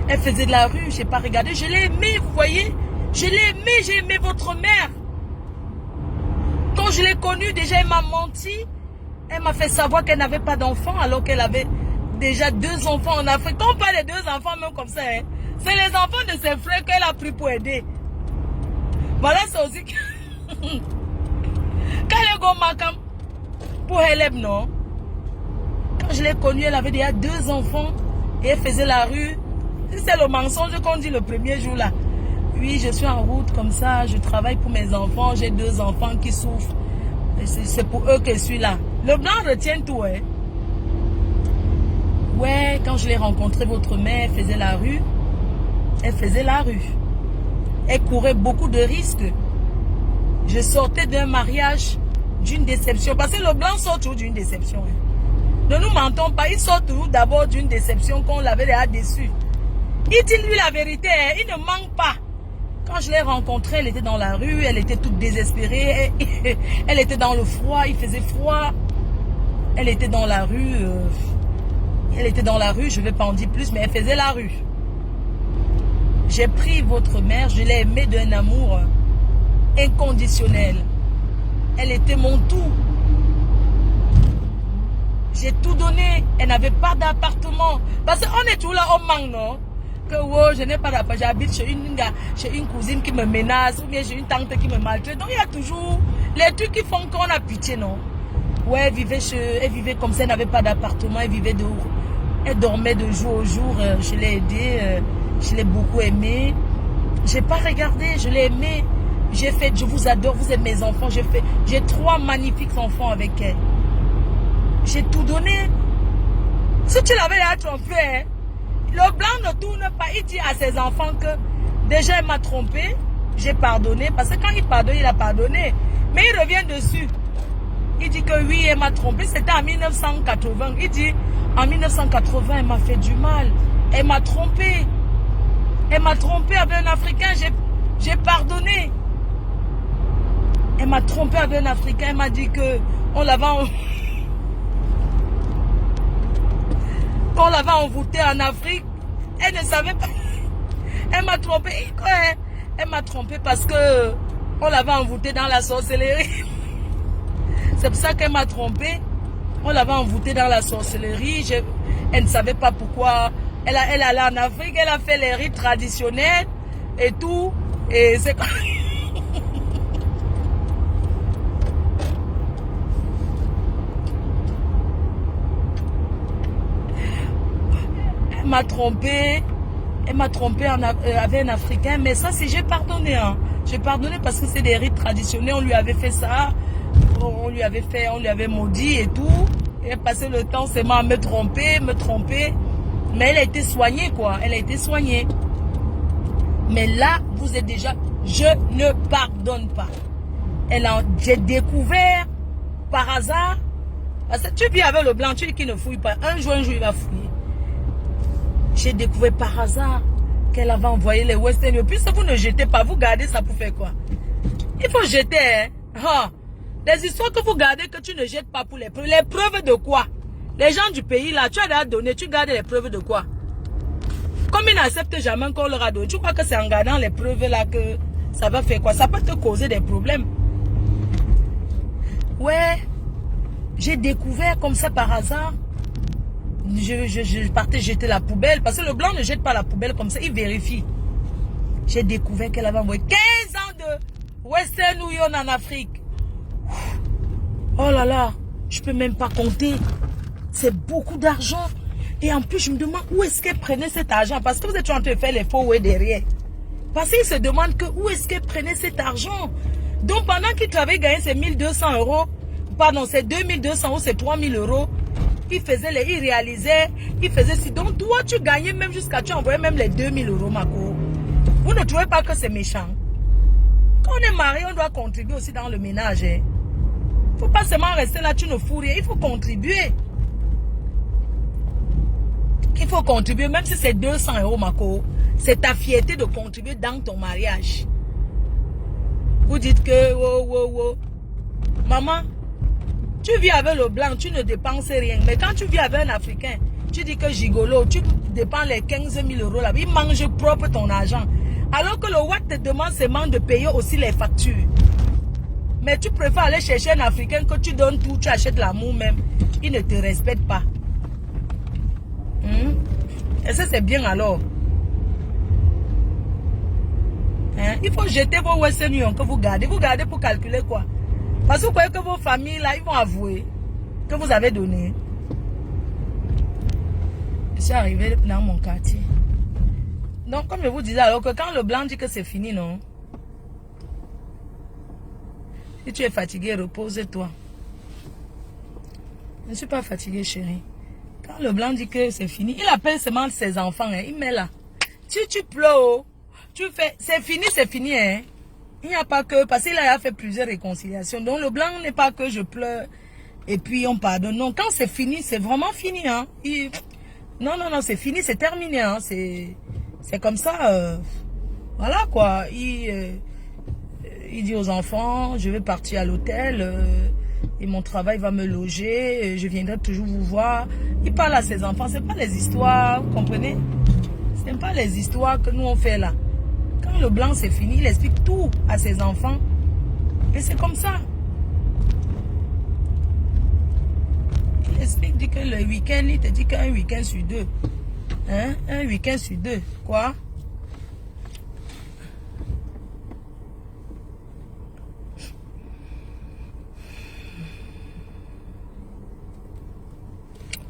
Elle faisait de la rue, je n'ai pas regardé. Je l'ai aimée, vous voyez. Je l'ai aimée, j'ai aimé votre mère. Quand je l'ai connue, déjà elle m'a menti. Elle m'a fait savoir qu'elle n'avait pas d'enfant alors qu'elle avait déjà 2 enfants en Afrique. Quand on parle de 2 enfants même comme ça, hein, c'est les enfants de ses frères qu'elle a pris pour aider. Voilà, c'est aussi que... Quand elle est go Makam, pour elle, non. Quand je l'ai connue, elle avait déjà 2 enfants et elle faisait la rue. C'est le mensonge qu'on dit le premier jour là. Oui, je suis en route comme ça, je travaille pour mes enfants, j'ai 2 enfants qui souffrent. C'est pour eux que je suis là. Le blanc retient tout, hein. Ouais, quand je l'ai rencontré, votre mère faisait la rue. Elle faisait la rue. Elle courait beaucoup de risques. Je sortais d'un mariage, d'une déception. Parce que le blanc sort toujours d'une déception. Hein. Ne nous mentons pas, il sort toujours d'abord d'une déception qu'on l'avait déjà déçu. Il dit lui la vérité, hein, il ne manque pas. Quand je l'ai rencontrée, elle était dans la rue, elle était toute désespérée. Elle était dans le froid, il faisait froid. Elle était dans la rue. Elle était dans la rue, je ne vais pas en dire plus, mais elle faisait la rue. J'ai pris votre mère, je l'ai aimée d'un amour inconditionnel. Elle était mon tout. J'ai tout donné. Elle n'avait pas d'appartement. Parce qu'on est tout là, on manque, non? Que oh, je n'ai pas d'appartement. J'habite chez une cousine qui me menace, ou bien j'ai une tante qui me maltraite. Donc il y a toujours les trucs qui font qu'on a pitié, non? Ouais, elle vivait comme ça, elle n'avait pas d'appartement, elle dormait de jour au jour. Je l'ai aidée, je l'ai beaucoup aimée. J'ai pas regardé, je l'ai aimée. J'ai fait, je vous adore, vous êtes mes enfants. J'ai 3 magnifiques enfants avec elle. J'ai tout donné. Si tu l'avais là trompé, hein, le blanc ne tourne pas. Il dit à ses enfants que déjà elle m'a trompé, j'ai pardonné. Parce que quand il pardonne, il a pardonné. Mais il revient dessus. Il dit que oui, elle m'a trompé. C'était en 1980. Il dit, en 1980, elle m'a fait du mal. Elle m'a trompé. Elle m'a trompé avec un Africain. J'ai pardonné. Elle m'a trompé avec un Africain. Elle m'a dit que on l'avait... qu'on l'avait envoûtée en Afrique, elle ne savait pas. Elle m'a trompé. Elle m'a trompé parce que on l'avait envoûtée dans la sorcellerie. C'est pour ça qu'elle m'a trompé. On l'avait envoûtée dans la sorcellerie. Elle ne savait pas pourquoi. Elle allait en Afrique, elle a fait les rites traditionnels et tout. Et c'est comme... Elle m'a trompé. Elle m'a trompé avec un Africain. Mais ça, c'est j'ai pardonné. Hein. J'ai pardonné parce que c'est des rites traditionnels. On lui avait fait ça. On lui avait maudit et tout. Et elle passait le temps seulement à me tromper. Mais elle a été soignée, quoi. Elle a été soignée. Mais là, vous êtes déjà... Je ne pardonne pas. J'ai découvert par hasard. Parce que tu vis avec le blanc, tu dis qu'il ne fouille pas. Un jour, il va fouiller. J'ai découvert par hasard qu'elle avait envoyé les Western Union. Puisque vous ne jetez pas, vous gardez ça pour faire quoi? Il faut jeter, hein? Oh. Les histoires que vous gardez, que tu ne jettes pas pour les preuves. Les preuves de quoi? Les gens du pays, là, tu as déjà donné, tu gardes les preuves de quoi? Comme ils n'acceptent jamais qu'on leur a donné, tu crois que c'est en gardant les preuves là que ça va faire quoi? Ça peut te causer des problèmes. Ouais, j'ai découvert comme ça par hasard. Je partais jeter la poubelle. Parce que le blanc ne jette pas la poubelle comme ça, il vérifie. J'ai découvert qu'elle avait envoyé 15 ans de Western Union en Afrique. Oh là là, je peux même pas compter. C'est beaucoup d'argent. Et en plus, je me demande où est-ce qu'elle prenait cet argent. Parce que vous êtes en train de faire les faux derrière. Parce qu'ils se demandent que où est-ce qu'elle prenait cet argent. Donc pendant qu'il travaillait, gagner ses 1200 euros, pardon, c'est 2200 ou c'est 3000 euros, il réalisait, il faisait si. Donc toi, tu gagnais même jusqu'à, tu envoyais même les 2000 euros, Mako. Vous ne trouvez pas que c'est méchant? Quand on est marié, on doit contribuer aussi dans le ménage. Il ne faut pas seulement rester là, tu ne fous rien. Il faut contribuer. Il faut contribuer, même si c'est 200 euros, Mako. C'est ta fierté de contribuer dans ton mariage. Vous dites que, wow. Maman, tu vis avec le blanc, tu ne dépenses rien. Mais quand tu vis avec un Africain, tu dis que gigolo, tu dépenses les 15 000 euros là. Il mange propre ton argent. Alors que le Watt te demande seulement de payer aussi les factures. Mais tu préfères aller chercher un Africain que tu donnes tout, tu achètes l'amour même. Il ne te respecte pas. Et ça, c'est bien alors. Il faut jeter vos Western Union que vous gardez. Vous gardez pour calculer quoi? Parce que vous croyez que vos familles, là, ils vont avouer que vous avez donné. Je suis arrivé dans mon quartier. Donc, comme je vous disais, alors que quand le blanc dit que c'est fini, non? Si tu es fatigué, repose-toi. Je ne suis pas fatigué, chérie. Quand le blanc dit que c'est fini, il appelle seulement ses enfants. Il met là. Si tu pleures, tu fais, c'est fini, hein. Il n'y a pas que, parce qu'il a fait plusieurs réconciliations. Donc le blanc n'est pas que je pleure et puis on pardonne. Non, quand c'est fini, c'est vraiment fini, hein. Non, c'est fini, c'est terminé, hein. C'est comme ça, voilà quoi. Il dit aux enfants, je vais partir à l'hôtel et mon travail va me loger, je viendrai toujours vous voir. Il parle à ses enfants, c'est pas les histoires, vous comprenez? C'est pas les histoires que nous on fait là. Quand le blanc c'est fini, il explique tout à ses enfants. Et c'est comme ça. Il explique, dit que le week-end, il te dit qu'un week-end sur deux. Hein? Un week-end sur deux. Quoi?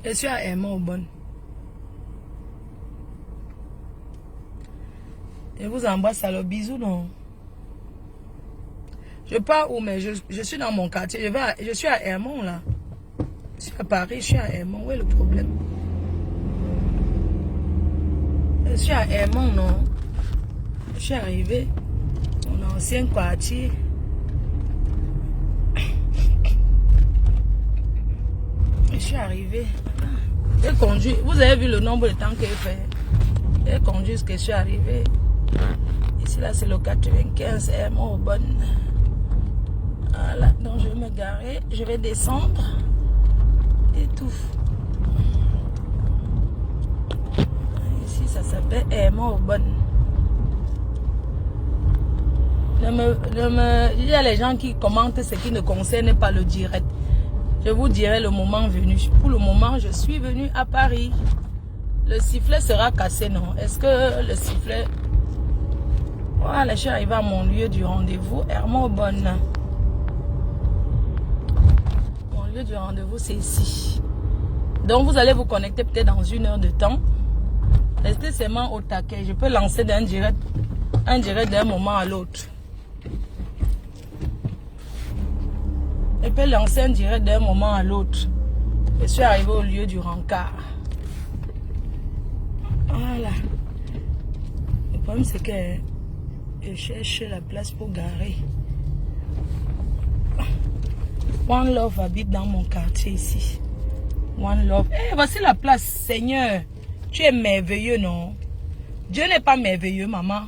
Je suis à Hermon Aubonne. Je vous embrasse, alors bisous, non? Je pars où, mais je suis dans mon quartier. Je suis à Hermon, là. Je suis à Paris, je suis à Hermon. Où est le problème? Je suis à Hermon, non? Je suis arrivé dans mon ancien quartier. Je suis arrivé. J'ai conduit. Vous avez vu le nombre de temps qu'il fait. J'ai conduit jusqu'à ce que je suis arrivé. Ici, là, c'est le 95 Hermon Aubonne. Voilà, donc je vais me garer. Je vais descendre. Et tout. Ça s'appelle Aimant au bon. Il y a les gens qui commentent ce qui ne concerne pas le direct. Je vous dirai le moment venu. Pour le moment, je suis venu à Paris. Le sifflet sera cassé, non? Est-ce que le sifflet... Voilà, je suis arrivé à mon lieu du rendez-vous. Aimant au bon. Mon lieu du rendez-vous, c'est ici. Donc, vous allez vous connecter peut-être dans 1 heure de temps. Restez seulement au taquet. Je peux lancer un direct d'un moment à l'autre. Je peux lancer un direct d'un moment à l'autre. Je suis arrivé au lieu du rencard. Voilà. Le problème, c'est que je cherche la place pour garer. One Love habite dans mon quartier ici. One Love. Eh, voici la place, Seigneur. Tu es merveilleux, non? Dieu n'est pas merveilleux, maman.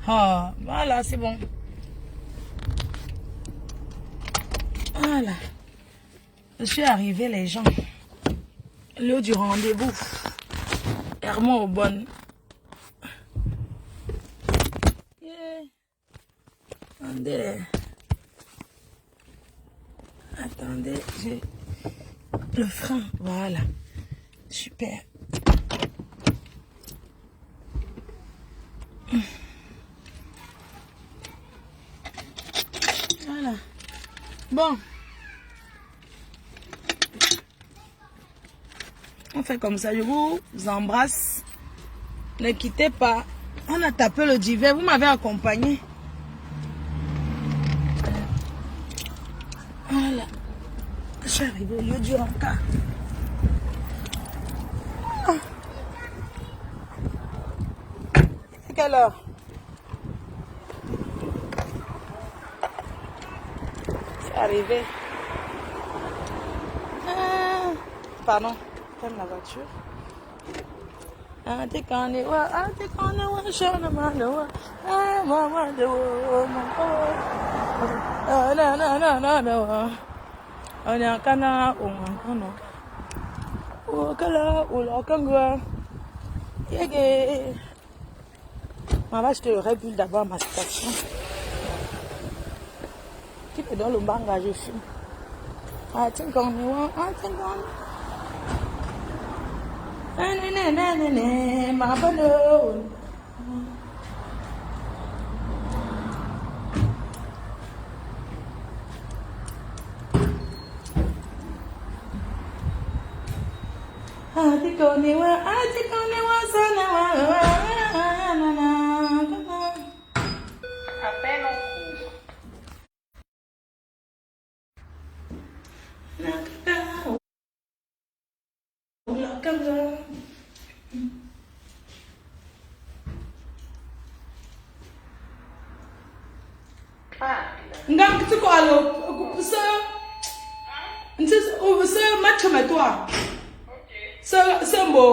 Ah, voilà, c'est bon. Voilà. Je suis arrivé, les gens. L'heure du rendez-vous. Aimant au bon. Yeah. Attendez. Attendez, j'ai le frein. Voilà. Super. Voilà. Bon. On fait comme ça. Je vous embrasse. Ne quittez pas. On a tapé le divan. Vous m'avez accompagné. Voilà. Je suis arrivée au lieu du rencard. C'est quelle heure? C'est arrivé. Pardon, ferme la voiture. Maman, je te l'aurais vu d'abord à ma station. Qui me donne le banga, je fume. I think on the one, I think on. Ma bonne. I think on the one, I think on the one, son of appel en cours. Ngam tu ko alo se match toi. OK. Se mbo.